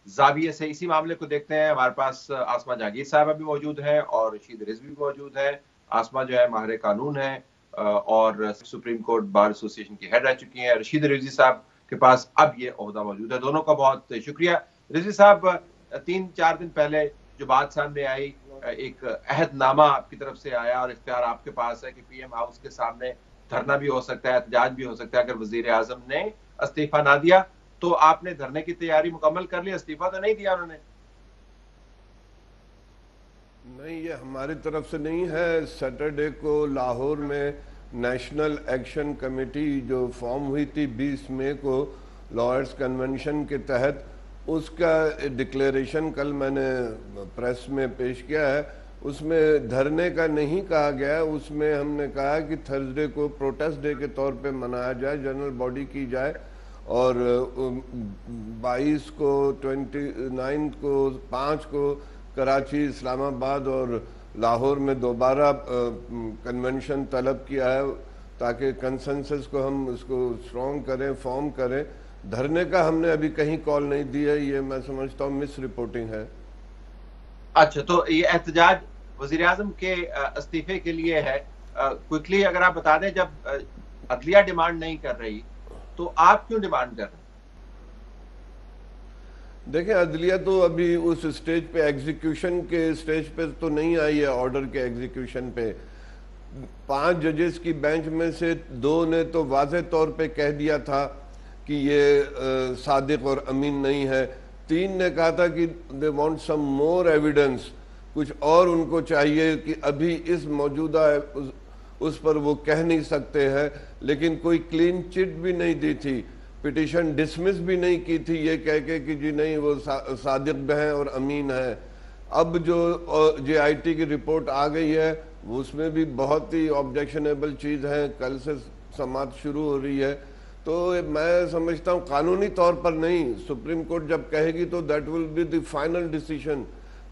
Speaker 1: زاویے سے اسی معاملے کو دیکھتے ہیں. ہمارے پاس آسما جہانگیر صاحبہ بھی موجود ہیں اور رشید رضوی بھی موجود ہیں. آسما جو ہے ماہر قانون ہے اور سپریم کورٹ بار ایسوسی ایشن کی ہیڈ رہ چکی ہیں. رشید رضوی صاحب کے پاس اب یہ عہدہ موجود ہے. دونوں کا بہت شکریہ. रिजवी साहब 3-4 दिन पहले जो बात सामने आई, एक अहदनामा आपकी तरफ से आया और इख्तियार आपके पास है कि पीएम हाउस के सामने धरना भी हो सकता है, एहतजाज भी हो सकता है अगर वजीर आजम ने इस्तीफा ना दिया। तो आपने धरने की तैयारी मुकम्मल कर ली, इस्तीफा तो नहीं दिया उन्होंने?
Speaker 5: नहीं, ये हमारी तरफ से नहीं है। सैटरडे को लाहौर में नेशनल एक्शन कमेटी जो फॉर्म हुई थी 20 मई को लॉयर्स कन्वेंशन के तहत, उसका डिक्लेरेशन कल मैंने प्रेस में पेश किया है। उसमें धरने का नहीं कहा गया, उसमें हमने कहा कि थर्सडे को प्रोटेस्ट डे के तौर पे मनाया जाए, जनरल बॉडी की जाए और 22 को, 29 को, 5 को कराची, इस्लामाबाद और लाहौर में दोबारा कन्वेंशन तलब किया है ताकि कंसेंसस को हम उसको स्ट्रॉन्ग करें, फॉर्म करें। धरने का हमने अभी कहीं कॉल नहीं दी है, ये मैं समझता हूँ मिस रिपोर्टिंग है।
Speaker 1: अच्छा, तो ये एहतजाज वजीर आजम के इस्तीफे के लिए है। क्विकली अगर आप बता दें, जब अदलिया डिमांड नहीं कर रही तो आप क्यों डिमांड कर रहे हैं?
Speaker 5: देखिए, अदलिया तो अभी उस स्टेज पे, एग्जीक्यूशन के स्टेज पे तो नहीं आई है, ऑर्डर के एग्जीक्यूशन पे। 5 जजेस की बेंच में से 2 ने तो वाज़ेह तौर पे कह दिया था कि ये सादिक और अमीन नहीं है। 3 ने कहा था कि they want some more evidence, कुछ और उनको चाहिए कि अभी इस मौजूदा उस पर वो कह नहीं सकते हैं। लेकिन कोई क्लीन चिट भी नहीं दी थी, पिटीशन डिसमिस भी नहीं की थी ये कह के कि जी नहीं वो सादिक हैं और अमीन है। अब जो JIT की रिपोर्ट आ गई है उसमें भी बहुत ही ऑब्जेक्शनेबल चीज़ है, कल से समाअत शुरू हो रही है। तो मैं समझता हूँ कानूनी तौर पर नहीं, सुप्रीम कोर्ट जब कहेगी तो that will be the final decision.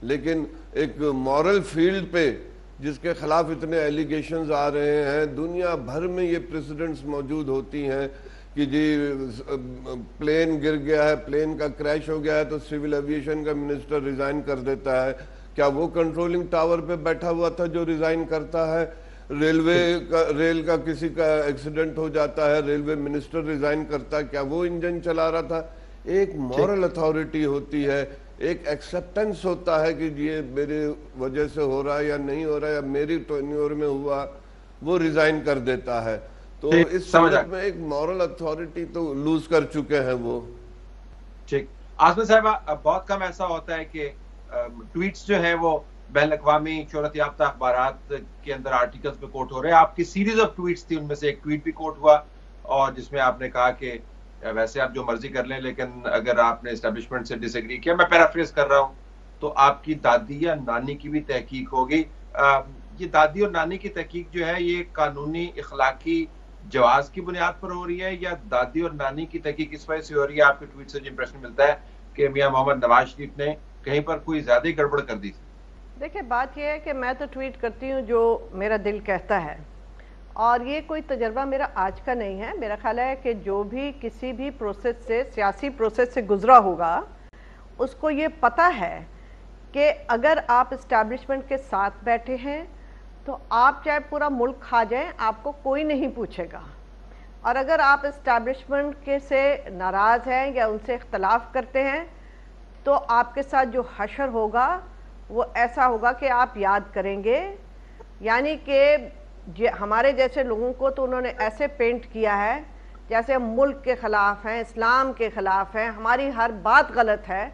Speaker 5: लेकिन एक मॉरल फील्ड पे जिसके खिलाफ इतने एलिगेशंस आ रहे हैं, दुनिया भर में ये प्रेसिडेंट्स मौजूद होती हैं कि जी प्लेन गिर गया है, प्लेन का क्रैश हो गया है तो सिविल एविएशन का मिनिस्टर रिजाइन कर देता है। क्या वो कंट्रोलिंग टावर पे बैठा हुआ था जो रिजाइन करता है? रेल का किसी का एक्सीडेंट हो जाता है, रेलवे मिनिस्टर रिजाइन करता है, क्या वो इंजन चला रहा था? एक मॉरल अथॉरिटी होती है, एक एक्सेप्टेंस होता है कि ये मेरे वजह से हो रहा है या नहीं हो रहा है, या मेरी टेन्योर में हुआ, वो रिजाइन कर देता है। तो इस सूरत में एक मॉरल अथॉरिटी तो लूज कर चुके हैं वो।
Speaker 1: ठीक, आसमा साहब, बहुत कम ऐसा होता है कि ट्वीट्स जो है वो बैन अक़वामी शोहरत याफ्ता अखबारात के अंदर आर्टिकल्स पे कोट हो रहे हैं। आपकी सीरीज ऑफ ट्वीट्स थी, उनमें से एक ट्वीट भी कोट हुआ और जिसमें आपने कहा कि वैसे आप जो मर्जी कर लें लेकिन अगर आपने एस्टेब्लिशमेंट से डिसएग्री किया, मैं पैराफ्रेज कर रहा हूं, तो आपकी दादी या नानी की भी तहकीक होगी। ये दादी और नानी की तहकीक जो है ये कानूनी इखलाकी जवाज की बुनियाद पर हो रही है या दादी और नानी की तहकीक इस वजह से हो रही है? आपके ट्वीट से जो इंप्रेशन मिलता है कि मियां मोहम्मद नवाज शरीफ ने कहीं पर कोई ज्यादा ही गड़बड़ कर दी थी।
Speaker 6: देखिए, बात यह है कि मैं तो ट्वीट करती हूँ जो मेरा दिल कहता है, और ये कोई तजर्बा मेरा आज का नहीं है। मेरा ख्याल है कि जो भी किसी भी प्रोसेस से, सियासी प्रोसेस से गुजरा होगा, उसको ये पता है कि अगर आप इस्टेब्लिशमेंट के साथ बैठे हैं तो आप चाहे पूरा मुल्क खा जाएं, आपको कोई नहीं पूछेगा। और अगर आप इस्टेब्लिशमेंट के से नाराज़ हैं या उनसे इख्तलाफ करते हैं तो आपके साथ जो हशर होगा वो ऐसा होगा कि आप याद करेंगे। यानी कि हमारे जैसे लोगों को तो उन्होंने ऐसे पेंट किया है जैसे हम मुल्क के ख़िलाफ़ हैं, इस्लाम के ख़िलाफ़ हैं, हमारी हर बात गलत है।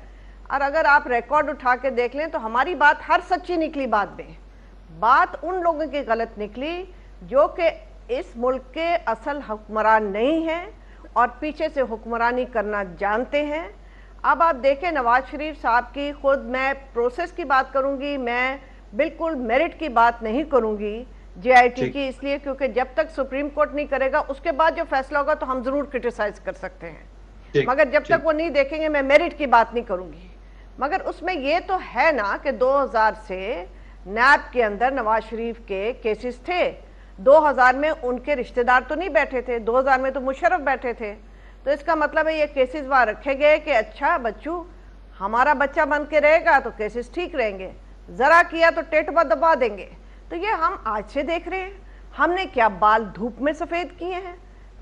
Speaker 6: और अगर आप रिकॉर्ड उठा के देख लें तो हमारी बात हर सच्ची निकली, बात उन लोगों की गलत निकली जो कि इस मुल्क के असल हुक्मरान नहीं हैं और पीछे से हुक्मरानी करना जानते हैं। अब आप देखें, नवाज शरीफ साहब की, खुद मैं प्रोसेस की बात करूंगी, मैं बिल्कुल मेरिट की बात नहीं करूंगी JIT की, इसलिए क्योंकि जब तक सुप्रीम कोर्ट नहीं करेगा उसके बाद जो फैसला होगा तो हम जरूर क्रिटिसाइज कर सकते हैं, मगर जब तक वो नहीं देखेंगे मैं मेरिट की बात नहीं करूंगी। मगर उसमें ये तो है ना कि 2000 से नैब के अंदर नवाज शरीफ के केसेस थे। 2000 में उनके रिश्तेदार तो नहीं बैठे थे, 2000 में तो मुशर्रफ बैठे थे। तो इसका मतलब है ये केसेस वहाँ रखे गए कि अच्छा बच्चू हमारा बच्चा बन के रहेगा तो केसेस ठीक रहेंगे, ज़रा किया तो टेट पर दबा देंगे। तो ये हम आज से देख रहे हैं, हमने क्या बाल धूप में सफ़ेद किए हैं?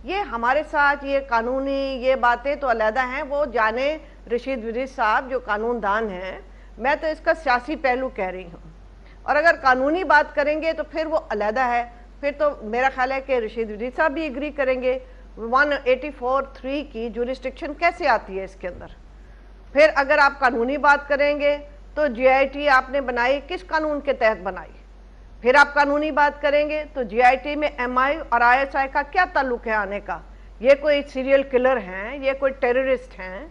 Speaker 6: ये हमारे साथ ये कानूनी ये बातें तो अलहदा हैं, वो जाने رشید وریث صاحب جو قانون دان ہیں، میں تو اس کا سیاسی پہلو کہہ رہی ہوں، اور اگر قانونی بات کریں گے تو پھر وہ علیحدہ ہے. پھر تو میرا خیال ہے کہ رشید وریث صاحب بھی ایگری کریں گے 184(3) کی جورسڈکشن کیسے آتی ہے اس کے اندر. پھر اگر آپ قانونی بات کریں گے تو جی آئی ٹی آپ نے بنائی کس قانون کے تحت بنائی. پھر آپ قانونی بات کریں گے تو جی آئی ٹی میں ایم آئی اور آئی ایس آئی کا کیا تعلق ہے آنے کا. یہ کوئی سیریل کلر ہیں، یہ کوئی ٹیررسٹ ہیں.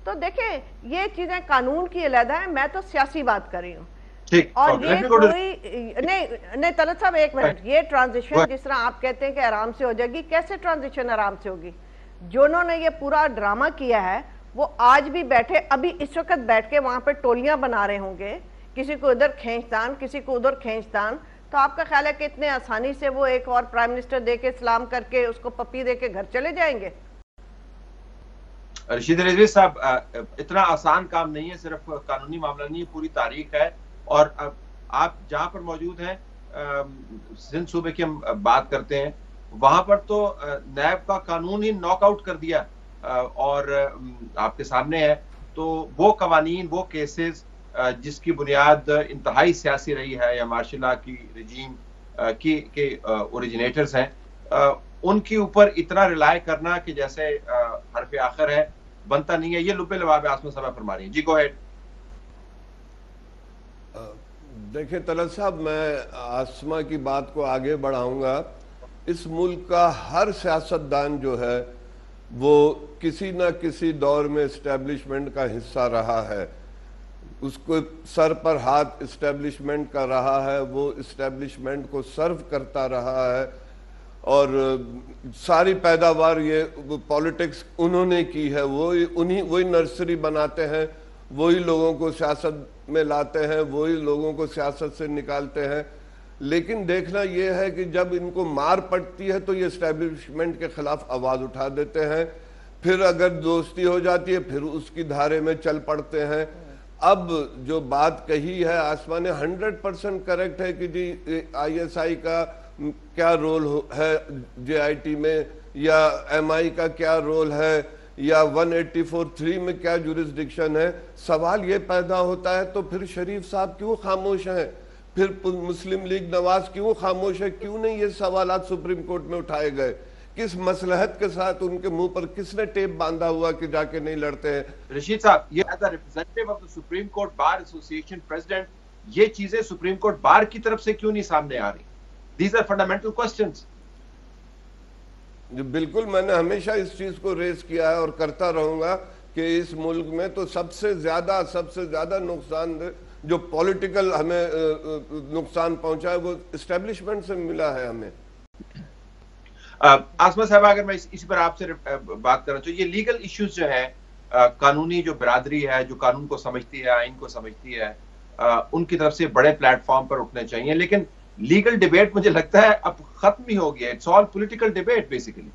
Speaker 6: تو دیکھیں یہ چیزیں قانون کی علیحدہ ہیں، میں تو سیاسی بات کر رہی ہوں. اور یہ کوئی نہیں طلعت صاحب ایک منٹ، یہ ٹرانزیشن جس طرح آپ کہتے ہیں کہ آرام سے ہو جائے گی، کیسے ٹرانزیشن آرام سے ہوگی؟ جنہوں نے یہ پورا ڈرامہ کیا ہے وہ آج بھی بیٹھے، ابھی اس وقت بیٹھ کے وہاں پہ ٹولیاں بنا رہے ہوں گے، کسی کو ادھر کھینچتان کسی کو ادھر کھینچتان. تو آپ کا خیال ہے کہ اتنے آسانی سے وہ ایک اور پرائم منسٹر دے کے سلام کر کے اس کو پپی دے کے گھر چلے جائیں گے؟
Speaker 1: رشید رضوی صاحب اتنا آسان کام نہیں ہے، صرف قانونی معاملہ نہیں، پوری تاریخ ہے. اور آپ جہاں پر موجود ہیں سندھ صوبے کی ہم بات کرتے ہیں، وہاں پر تو نیب کا قانون ہی ناک آؤٹ کر دیا اور آپ کے سامنے ہے. تو وہ قوانین، وہ کیسز جس کی بنیاد انتہائی سیاسی رہی ہے یا مارشل لا کی رجیم کے اوریجنیٹرز ہیں، ان کے اوپر اتنا ریلائی کرنا کہ جیسے حرف آخر ہے بنتا نہیں ہے. یہ لبے لباب عاصمہ صاحب فرما رہی ہیں. جی گو ہیڈ.
Speaker 5: دیکھیں طلعت صاحب، میں عاصمہ کی بات کو آگے بڑھاؤں گا. اس ملک کا ہر سیاستدان جو ہے وہ کسی نہ کسی دور میں اسٹیبلشمنٹ کا حصہ رہا ہے. اس کو سر پر ہاتھ اسٹیبلشمنٹ کا رہا ہے، وہ اسٹیبلشمنٹ کو سرو کرتا رہا ہے، اور ساری پیداوار یہ پالیٹکس انہوں نے کی ہے. وہی نرسری بناتے ہیں، وہی لوگوں کو سیاست میں لاتے ہیں، وہی لوگوں کو سیاست سے نکالتے ہیں. لیکن دیکھنا یہ ہے کہ جب ان کو مار پڑتی ہے تو یہ اسٹیبلشمنٹ کے خلاف آواز اٹھا دیتے ہیں. پھر اگر دوستی ہو جاتی ہے پھر اس کی دھارے میں چل پڑتے ہیں. اب جو بات کہی ہے آسما نے 100% کریکٹ ہے کہ جی آئی ایس آئی کا کیا رول ہے جے آئی ٹی میں، یا ایم آئی کا کیا رول ہے، یا 184(3) میں کیا جورسڈکشن ہے. سوال یہ پیدا ہوتا ہے تو پھر شریف صاحب کیوں خاموش ہیں، پھر مسلم لیگ نواز کیوں خاموش ہے، کیوں نہیں یہ سوالات سپریم کورٹ میں اٹھائے گئے؟ کس مصلحت کے ساتھ ان کے منہ پر کس نے ٹیپ باندھا ہوا کہ جا کے نہیں لڑتے ہیں؟
Speaker 1: رشید صاحب، یہ as a representative of the Supreme court bar ایسوسی ایشن پریزیڈنٹ، یہ چیزیں سپریم کورٹ بار کی طرف سے کیوں نہیں سامنے آ رہی؟ These are fundamental questions.
Speaker 5: بالکل، میں نے ہمیشہ اس چیز کو ریز کیا ہے اور کرتا رہوں گا کہ اس ملک میں تو سب سے زیادہ نقصان جو پولیٹیکل ہمیں نقصان پہنچا ہے وہ اسٹیبلشمنٹ سے ملا ہے ہمیں.
Speaker 1: عاصمہ صاحب، اگر میں اسی پر آپ سے بات کرنا چاہوں، یہ لیگل ایشوز جو ہیں، قانونی جو برادری ہے جو قانون کو سمجھتی ہے، آئین کو سمجھتی ہے، ان کی طرف سے بڑے پلیٹ فارم پر اٹھنے چاہیے. لیکن لیگل ڈیبیٹ مجھے لگتا ہے اب ختم ہی ہو گیا. It's all political debate basically.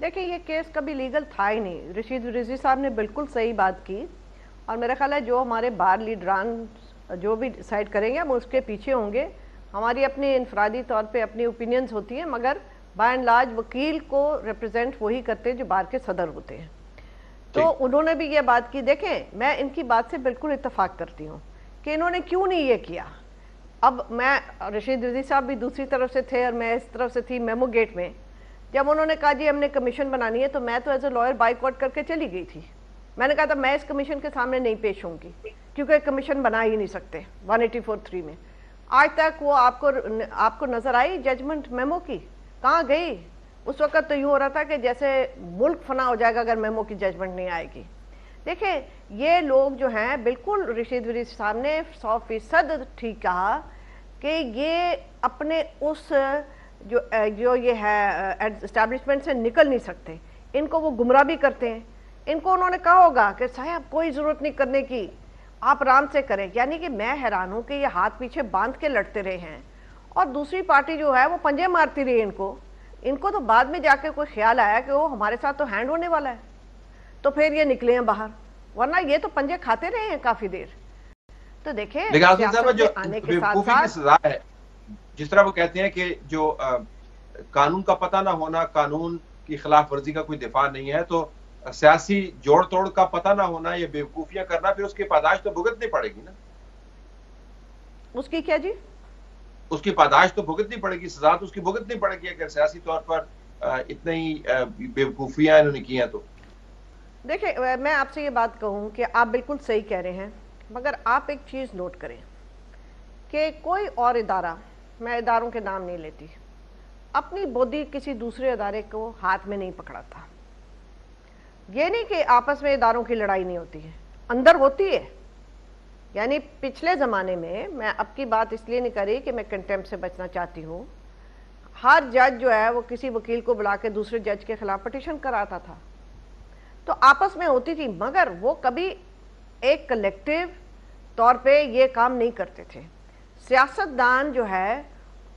Speaker 6: دیکھیں یہ کیس کبھی لیگل تھا ہی نہیں. رشید رضوی صاحب نے بالکل صحیح بات کی، اور میرا خیال ہے جو ہمارے بار لیڈران جو بھی ڈیسائیڈ کریں گے ہم اس کے پیچھے ہوں گے. ہماری اپنی انفرادی طور پہ اپنی اوپینینز ہوتی ہیں، مگر بائی اینڈ لارج وکیل کو ریپرزینٹ وہی کرتے ہیں جو بار کے صدر ہوتے ہیں. تو انہوں نے بھی یہ بات کی. دیکھیں میں ان کی بات سے بالکل اتفاق کرتی ہوں کہ انہوں نے کیوں نہیں یہ کیا. اب میں، رشید رضوی صاحب بھی دوسری طرف سے تھے اور میں اس طرف سے تھی میمو گیٹ میں. جب انہوں نے کہا جی ہم نے کمیشن بنانی ہے تو میں تو as a lawyer boycott کر کے چلی گئی تھی. میں نے کہا تھا میں اس کمیشن کے سامنے نہیں پیش ہوں گی کیونکہ کمیشن بنا ہی نہیں سکتے 184(3) میں. آج تک وہ آپ کو نظر آئی ججمنٹ میمو کی؟ کہاں گئی؟ اس وقت تو یوں ہو رہا تھا کہ جیسے ملک فنا ہو جائے گا اگر میمو کی ججمنٹ نہیں آئے گی. دیکھیں یہ لوگ جو ہیں بالکل رشید وریث صاحب نے 100% ٹھیک کہا کہ یہ اپنے اس جو یہ ہے اسٹیبلشمنٹ سے نکل نہیں سکتے. ان کو وہ گمراہ بھی کرتے ہیں. ان کو انہوں نے کہا ہوگا کہ صاحب کوئی ضرورت نہیں کرنے کی، آپ آرام سے کریں. یعنی کہ میں حیران ہوں کہ یہ ہاتھ پیچھے باندھ کے لڑتے رہے ہیں اور دوسری پارٹی جو ہے وہ پنجے مارتی رہی. ان کو تو بعد میں جا کے کوئی خیال آیا کہ وہ ہمارے ساتھ تو ہینڈ ہونے والا ہے تو پھر یہ نکلے ہیں باہر، ورنہ یہ تو پنجے کھاتے رہے ہیں کافی دیر. تو دیکھیں
Speaker 1: آنے کے ساتھ سزا ہے، جس طرح وہ کہتے ہیں کہ جو قانون کا پتہ نہ ہونا قانون کی خلاف ورزی کا کوئی دفاع نہیں ہے، تو सियासी जोड़ तोड़ का पता ना होना, ये बेवकूफियां करना, फिर उसकी पादाश तो भुगतनी पड़ेगी ना।
Speaker 6: उसकी क्या जी?
Speaker 1: उसकी पादाश तो भुगतनी पड़ेगी, सजा तो उसकी भुगतनी पड़ेगी अगर सियासी तौर पर इतनी ही बेवकूफियां इन्होंने की हैं तो।
Speaker 6: देखिए, मैं आपसे ये बात कहूँ कि आप बिल्कुल सही कह रहे हैं, मगर आप एक चीज़ नोट करें कि कोई और इदारा, मैं इदारों के नाम नहीं लेती, अपनी बोधी किसी दूसरे इदारे को हाथ में नहीं पकड़ाता। ये नहीं कि आपस में इदारों की लड़ाई नहीं होती है, अंदर होती है। यानी पिछले ज़माने में, मैं अब की बात इसलिए नहीं करी कि मैं कंटेम्प्ट से बचना चाहती हूँ, हर जज जो है वो किसी वकील को बुला के दूसरे जज के खिलाफ पिटीशन कराता था, तो आपस में होती थी, मगर वो कभी एक कलेक्टिव तौर पे ये काम नहीं करते थे। सियासतदान जो है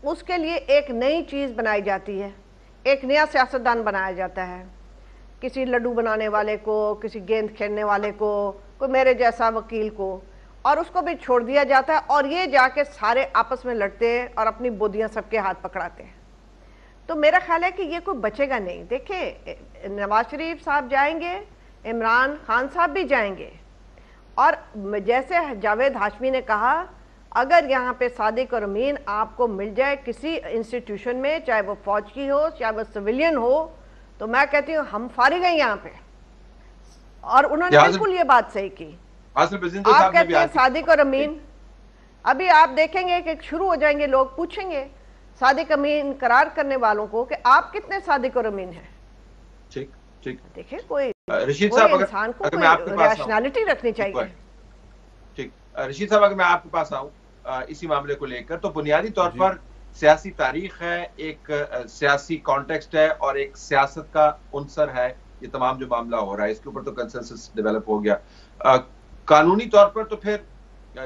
Speaker 6: उसके लिए एक नई चीज़ बनाई जाती है, एक नया सियासतदान बनाया जाता है, किसी लड्डू बनाने वाले को, किसी गेंद खेलने वाले को, कोई मेरे जैसा वकील को, और उसको भी छोड़ दिया जाता है, और ये जाके सारे आपस में लड़ते हैं और अपनी बोधियां सबके हाथ पकड़ाते हैं। तो मेरा ख्याल है कि ये कोई बचेगा नहीं। देखिए, नवाज शरीफ साहब जाएंगे, इमरान खान साहब भी जाएंगे, और जैसे जावेद हाशमी ने कहा, अगर यहाँ पे सादिक और अमीन आपको मिल जाए किसी इंस्टीट्यूशन में, चाहे वो फौज की हो चाहे वो सिविलियन हो, तो मैं कहती हूँ हम फारिग हैं यहाँ पे। और उन्होंने बिल्कुल ये बात सही की। आप कहते हैं सादिक और अमीन, अभी आप देखेंगे कि शुरू हो जाएंगे, लोग पूछेंगे सादिक अमीन करार करने वालों को कि आप कितने सादिक और अमीन हैं।
Speaker 1: ठीक ठीक।
Speaker 6: देखिए, कोई
Speaker 1: रशीद साहब,
Speaker 6: इंसान को रैशनैलिटी रखनी चाहिए।
Speaker 1: ठीक, रशीद साहब, अगर मैं आपके पास आऊं इसी मामले को लेकर, तो बुनियादी तौर पर सियासी तारीख है, एक सियासी कॉन्टेक्स्ट है और एक सियासत का उनसर है। ये तमाम जो मामला हो रहा है इसके ऊपर तो कंसेंसस डेवलप हो गया। कानूनी तौर पर तो फिर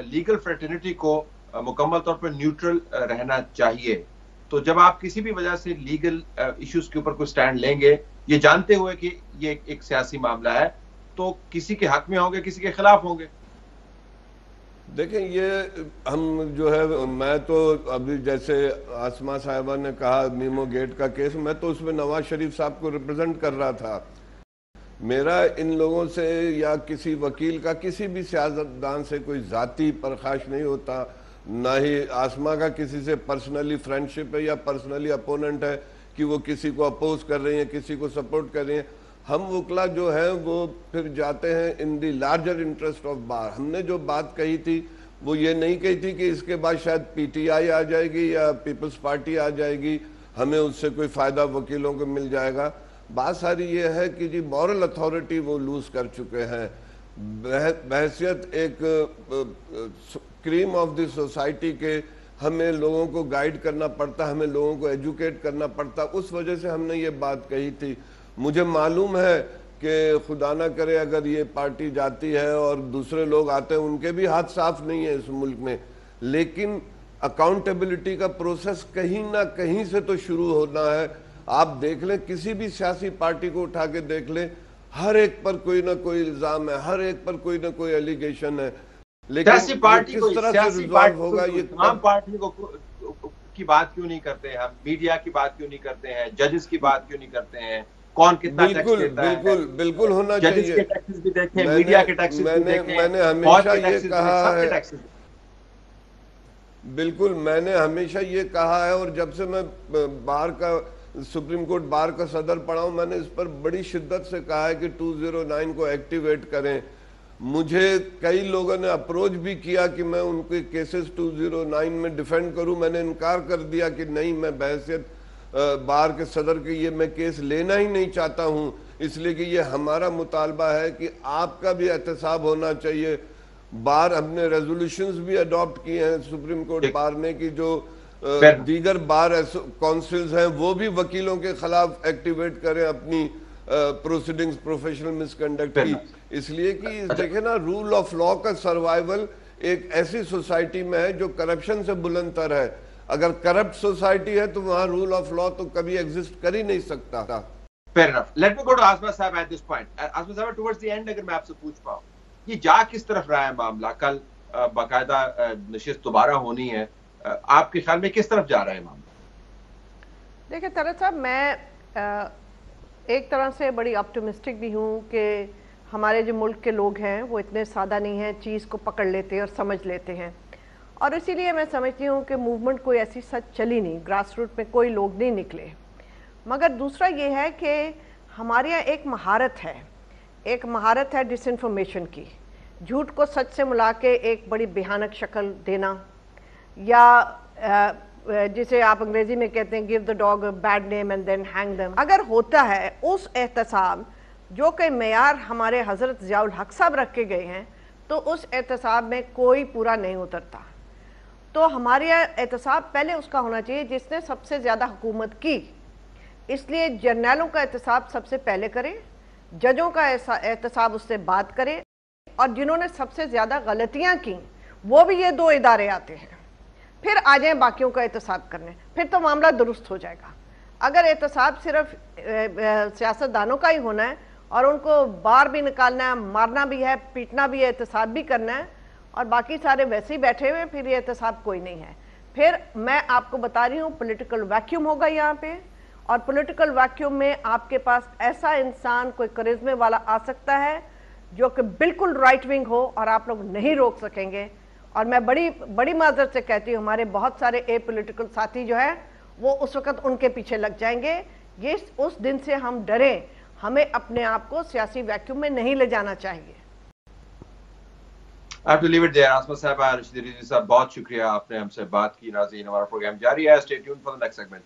Speaker 1: लीगल फ्रेटर्निटी को मुकम्मल तौर पर न्यूट्रल रहना चाहिए। तो जब आप किसी भी वजह से लीगल इश्यूज के ऊपर कोई स्टैंड लेंगे, ये जानते हुए कि ये एक सियासी मामला है, तो किसी के हक में होंगे, किसी के खिलाफ होंगे।
Speaker 5: देखें, ये हम जो है, मैं तो अभी जैसे आसमा साहिबा ने कहा मीमो गेट का केस, मैं तो उसमें नवाज शरीफ साहब को रिप्रेजेंट कर रहा था। मेरा इन लोगों से या किसी वकील का किसी भी सियासतदान से कोई ज़ाती परखाश नहीं होता, ना ही आसमा का किसी से पर्सनली फ्रेंडशिप है या पर्सनली अपोनेंट है कि वो किसी को अपोज कर रही हैं, किसी को सपोर्ट कर रही हैं। हम वकला जो है वो फिर जाते हैं इन दी लार्जर इंटरेस्ट ऑफ बार। हमने जो बात कही थी वो ये नहीं कही थी कि इसके बाद शायद पीटीआई आ जाएगी या पीपल्स पार्टी आ जाएगी, हमें उससे कोई फ़ायदा वकीलों को मिल जाएगा। बात सारी ये है कि जी मॉरल अथॉरिटी वो लूज कर चुके हैं, बहैसियत एक क्रीम ऑफ द सोसाइटी के हमें लोगों को गाइड करना पड़ता, हमें लोगों को एजुकेट करना पड़ता। उस वजह से हमने ये बात कही थी। मुझे मालूम है कि खुदा ना करे अगर ये पार्टी जाती है और दूसरे लोग आते हैं, उनके भी हाथ साफ नहीं है इस मुल्क में, लेकिन अकाउंटेबिलिटी का प्रोसेस कहीं ना कहीं से तो शुरू होना है। आप देख लें, किसी भी सियासी पार्टी को उठा के देख लें, हर एक पर कोई ना कोई इल्जाम है, हर एक पर कोई ना कोई एलिगेशन है, लेकिन
Speaker 1: सियासी पार्टी
Speaker 5: किस तरह से रिजॉल्व होगा ये
Speaker 1: तमाम पार्टी की बात क्यों नहीं करते हैं हम, मीडिया की बात क्यों नहीं करते हैं, जजेस की बात क्यों नहीं करते हैं, कौन कितना टैक्स देता है?
Speaker 5: बिल्कुल होना चाहिए।
Speaker 1: जजेस के टैक्सेस भी देखें, मीडिया के टैक्सेस भी देखें,
Speaker 5: मैंने हमेशा ये कहा है, बिल्कुल मैंने हमेशा ये कहा है, और जब से मैं बार का सुप्रीम कोर्ट बार का सदर पढ़ा हूं, मैंने इस पर बड़ी शिद्दत से कहा है कि 209 को एक्टिवेट करें। मुझे कई लोगों ने अप्रोच भी किया कि मैं उनके केसेस 209 में डिफेंड करूं, मैंने इनकार कर दिया कि नहीं, मैं बहैसियत बार के सदर के ये मैं केस लेना ही नहीं चाहता हूं, इसलिए कि ये हमारा मुतालबा है कि आपका भी एहतसाब होना चाहिए। बार हमने रेजोल्यूशंस भी अडॉप्ट किए हैं सुप्रीम कोर्ट बार ने कि जो दीगर बार काउंसिल्स हैं वो भी वकीलों के खिलाफ एक्टिवेट करें अपनी प्रोसीडिंग्स प्रोफेशनल मिसकंडक्ट की, इसलिए कि देखें ना, रूल ऑफ लॉ का सर्वाइवल एक ऐसी सोसाइटी में है जो करप्शन से बुलंद तर है। अगर करप्ट सोसाइटी है तो वहां रूल ऑफ लॉ तो कभी एग्जिस्ट कर ही नहीं सकता था।
Speaker 1: Fair enough. Let me go to Asma Sahib at this point. Asma Sahib, towards the end अगर मैं आपसे पूछ पाऊं, ये जा किस तरफ रहा है मामला? कल बाकायदा नशिस्त दोबारा होनी है, आपके ख्याल में किस तरफ जा रहा है मामला?
Speaker 6: देखिए तरह साहब, मैं एक तरह से बड़ी ऑप्टिमिस्टिक भी हूँ कि हमारे जो मुल्क के लोग हैं वो इतने सादा नहीं हैं, चीज़ को पकड़ लेते हैं और समझ लेते हैं, और इसीलिए मैं समझती हूँ कि मूवमेंट कोई ऐसी सच चली नहीं, ग्रास रूट में कोई लोग नहीं निकले। मगर दूसरा ये है कि हमारे यहाँ एक महारत है डिसइंफॉर्मेशन की, झूठ को सच से मिला के एक बड़ी भयानक शक्ल देना, या जिसे आप अंग्रेजी में कहते हैं give the dog a bad name and then hang them. अगर होता है उस एहतसाब जो कि मेयार हमारे हज़रत ज़ियाउल हक साहब रख के गए हैं, तो उस एहतसाब में कोई पूरा नहीं उतरता। तो हमारे यहाँ एहतसाब पहले उसका होना चाहिए जिसने सबसे ज़्यादा हुकूमत की, इसलिए जर्नैलों का एहतसाब सबसे पहले करें, जजों का एहतसाब उससे बात करें, और जिन्होंने सबसे ज़्यादा गलतियाँ की वो भी ये 2 इदारे आते हैं, फिर आ जाएं बाकियों का एहतसाब करने, फिर तो मामला दुरुस्त हो जाएगा। अगर एहतसाब सिर्फ सियासतदानों का ही होना है और उनको बाहर भी निकालना है, मारना भी है, पीटना भी है, एहतसाब भी करना है, और बाकी सारे वैसे ही बैठे हुए, फिर ये एहतसाब कोई नहीं है। फिर मैं आपको बता रही हूँ पॉलिटिकल वैक्यूम होगा यहाँ पे, और पॉलिटिकल वैक्यूम में आपके पास ऐसा इंसान कोई करिश्मे वाला आ सकता है जो कि बिल्कुल राइट विंग हो और आप लोग नहीं रोक सकेंगे। और मैं बड़ी माजरत से कहती हूँ, हमारे बहुत सारे ए पॉलिटिकल साथी जो है वो उस वक्त उनके पीछे लग जाएंगे। ये उस दिन से हम डरें, हमें अपने आप को सियासी वैक्यूम में नहीं ले जाना चाहिए।
Speaker 1: I have to leave it there. आसमा साहबा, रशीद रिजवी साहब, बहुत शुक्रिया आपने हमसे बात की। नाज़रीन, हमारा प्रोग्राम जारी है, stay tuned for the next segment.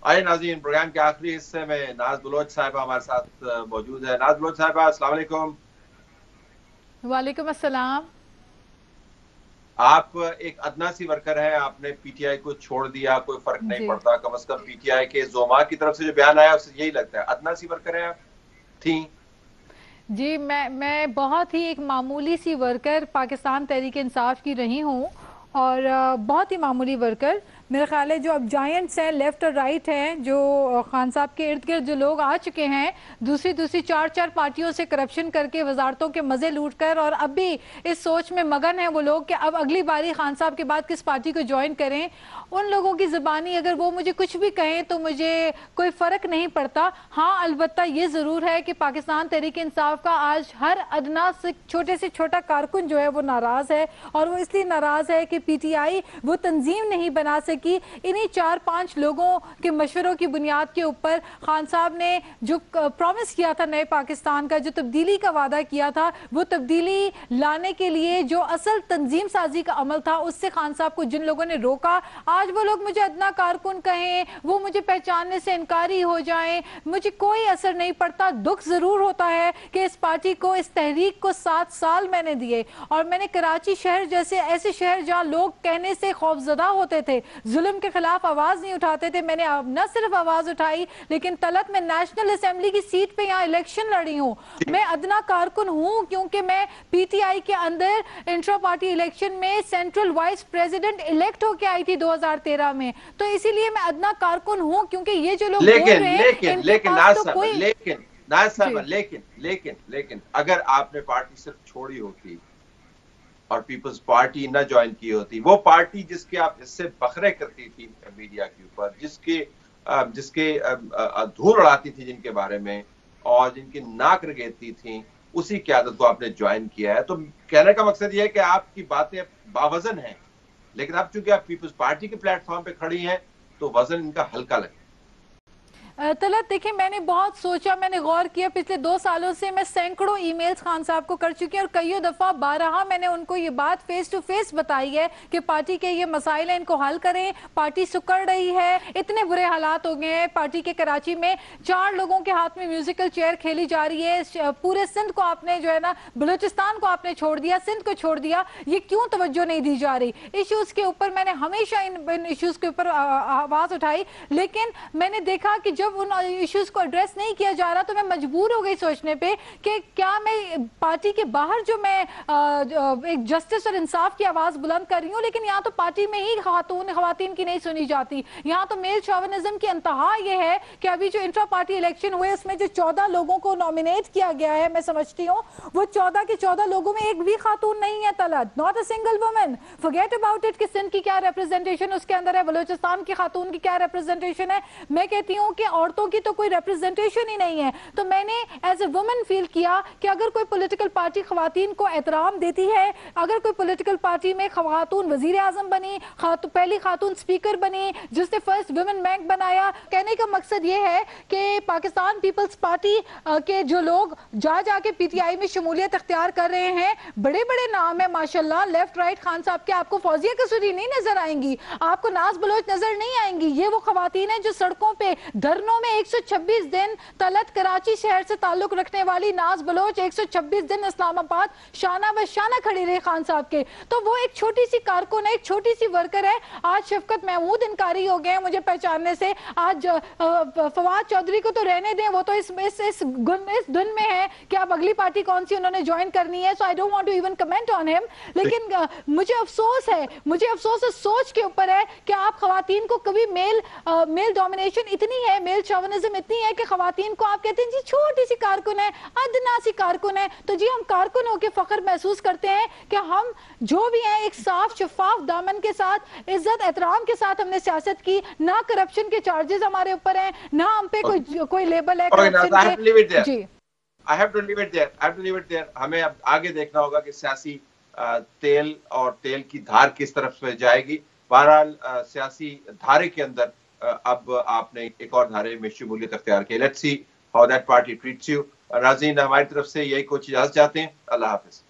Speaker 1: आइए नाज़रीन, प्रोग्राम के आखिरी हिस्से में नाज बलोच साहिबा हमारे साथ मौजूद है। नाज बलोच साहिबा, अस्सलाम वालेकुम।
Speaker 7: वालेकुम अस्सलाम।
Speaker 1: आप एक अदना सी वर्कर हैं, आपने पीटीआई को छोड़ दिया, कोई फर्क नहीं पड़ता, कम से कम पीटीआई के जोमा की तरफ से जो बयान आया उससे यही लगता है। अदना सी वर्कर हैं आप थी?
Speaker 7: जी, मैं बहुत ही एक मामूली सी वर्कर पाकिस्तान तहरीक इंसाफ की रही हूँ, और बहुत ही मामूली वर्कर। मेरा ख्याल है जो अब जायंट्स हैं, लेफ्ट और राइट हैं, जो खान साहब के इर्द गिर्द जो लोग आ चुके हैं, दूसरी 4 पार्टियों से करप्शन करके वजारतों के मज़े लूट कर, और अब भी इस सोच में मगन है वो लोग कि अब अगली बारी खान साहब के बाद किस पार्टी को ज्वाइन करें। उन लोगों की ज़बानी अगर वो मुझे कुछ भी कहें तो मुझे कोई फ़र्क नहीं पड़ता। हाँ, अलबत्ता ये ज़रूर है कि पाकिस्तान तहरीक इंसाफ का आज हर अदना से छोटे से छोटा कारकुन जो है वो नाराज़ है, और वो इसलिए नाराज़ है कि पीटीआई वो तंजीम नहीं बना सकी। इन्हीं 4-5 लोगों के मशवरों की बुनियाद के ऊपर खान साहब ने जो प्रॉमिस किया था नए पाकिस्तान का, जो तब्दीली का वादा किया था, वो तब्दीली लाने के लिए जो असल तंजीम साजी का अमल था, उससे खान साहब को जिन लोगों ने रोका, आज वो लोग मुझे अदना कारकुन कहें, वो मुझे पहचानने से इनकारी हो जाएं, मुझे कोई असर नहीं पड़ता। दुख जरूर होता है कि इस पार्टी को, इस तहरीक को 7 साल मैंने दिए, और मैंने कराची शहर जैसे ऐसे शहर जहां लोग कहने से खौफजदा होते थे, जुल्म के खिलाफ आवाज नहीं उठाते थे, मैंने न सिर्फ आवाज उठाई लेकिन तलत में नेशनल असेंबली की सीट पे यहाँ इलेक्शन लड़ी हूँ। मैं अदना कारकुन हूँ क्योंकि मैं पीटीआई के अंदर इंट्रा पार्टी इलेक्शन में सेंट्रल वाइस प्रेसिडेंट इलेक्ट होके आई थी 2013 में, तो इसीलिए मैं अदना कारकुन हूँ। क्योंकि ये जो लोग
Speaker 1: लेकिन अगर आपने पार्टी सिर्फ छोड़ी होती और पीपल्स पार्टी न ज्वाइन की होती, वो पार्टी जिसके आप इससे बखरे करती थी मीडिया के ऊपर, जिसके धूल उड़ाती थी जिनके बारे में, और जिनकी नाक रगेती थी, उसी क़यादत को आपने ज्वाइन किया है। तो कहने का मकसद ये है कि आपकी बातें बावजन हैं, लेकिन अब चूंकि आप पीपल्स पार्टी के प्लेटफॉर्म पे खड़ी हैं तो वजन इनका हल्का लगे।
Speaker 7: तलत देखिए, मैंने बहुत सोचा, मैंने गौर किया। पिछले 2 सालों से मैं सैकड़ों ईमेल्स खान साहब को कर चुकी हूँ, और कईयों दफ़ा बारहा मैंने उनको ये बात फेस टू फेस बताई है कि पार्टी के ये मसाइल हैं, इनको हल करें। पार्टी सुकड़ रही है, इतने बुरे हालात हो गए हैं पार्टी के। कराची में 4 लोगों के हाथ में म्यूजिकल चेयर खेली जा रही है। पूरे सिंध को आपने जो है ना, बलूचिस्तान को आपने छोड़ दिया, सिंध को छोड़ दिया, ये क्यों तवज्जो नहीं दी जा रही? इश्यूज के ऊपर मैंने हमेशा इन इश्यूज के ऊपर आवाज उठाई, लेकिन मैंने देखा कि जब जब उन इश्यूज को एड्रेस नहीं किया जा रहा तो मैं मजबूर हो गई सोचने पे कि क्या मैं पार्टी के बाहर जो मैं एक जस्टिस और इंसाफ की आवाज बुलंद कर रही हूँ, लेकिन यहाँ तो पार्टी में ही खवातीन की नहीं सुनी जाती। यहाँ तो मेल शोविनिज्म की इंतहा ये है कि अभी जो इंट्रा पार्टी इलेक्शन हुए उसमें जो 14 लोगों को नॉमिनेट किया गया है, मैं समझती हूँ वो 14 के 14 लोगों में एक भी खातून नहीं है Talat, not a single woman. Forget about it कि सिंध की क्या रिप्रेजेंटेशन उसके अंदर है, बलूचिस्तान की खातून की क्या रिप्रेजेंटेशन है। मैं कहती हूँ कि औरतों की तो कोई रिप्रेजेंटेशन ही नहीं है। तो मैंने एज ए वुमन फील किया कि अगर कोई पॉलिटिकल पार्टी खवातीन को एहतराम देती है, अगर कोई पॉलिटिकल पार्टी में खातून वजीर आजम बनी, पहली खातून स्पीकर बनी, जिसने फर्स्ट वुमेन बैंक बनाया, कहने का मकसद ये है कि पाकिस्तान पीपल्स पार्टी के जो लोग जाके पीटीआई में शमूलियत अख्तियार कर रहे हैं, बड़े बड़े नाम है माशाल्लाह, लेफ्ट राइट खान साहब के, आपको फौजिया कसूरी नहीं नजर आएंगी, आपको नाज बलोच नजर नहीं आएंगी। ये वो खवातीन हैं जो सड़कों पे धरनों में 126 दिन तलत कराची शहर से ताल्लुक रखने वाली नाज बलोच 126 दिन इस्लामाबाद शाना बशाना खड़ी रही खान साहब के। तो वो एक छोटी सी कारकुन है, एक छोटी सी वर्कर है। आज शफकत महमूद इनकारी हो गए हैं मुझे पहचानने से। आज फवाद चौधरी को तो रहने दें, वो तो इस धुन में है कि अब अगली पार्टी कौन सी उन्होंने ज्वाइन करनी है। So I don't want to even comment on him. लेकिन मुझे अफसोस है सोच के ऊपर है कि आप खवातीन को कभी मेल डोमिनेशन इतनी है, मेल शोविनिज्म इतनी है कि खवातीन को आप कहते हैं जी छोटी सी कारकुन है, अदना सी कारकुन है। तो जी हम कारकुन होकर फख्र महसूस करते हैं कि हम जो भी हैं एक साफ शफाफ दामन के साथ, इज्जत एहतराम के साथ हमने सियासत की, ना करप्शन के चार्जेस हमारे ऊपर हैं, ना हम पे कोई लेबल है करप्शन के। जी
Speaker 1: I have to leave it there. हमें अब आगे देखना होगा कि सियासी तेल और तेल की धार किस तरफ से जाएगी। बहरहाल सियासी धारे के अंदर अब आपने एक और धारे में शमूलियत अख्तियार की। Let's see how that party treats you. नाज़रीन, हमारी तरफ से यही कुछ इजाजत चाहते हैं। अल्लाह हाफिज।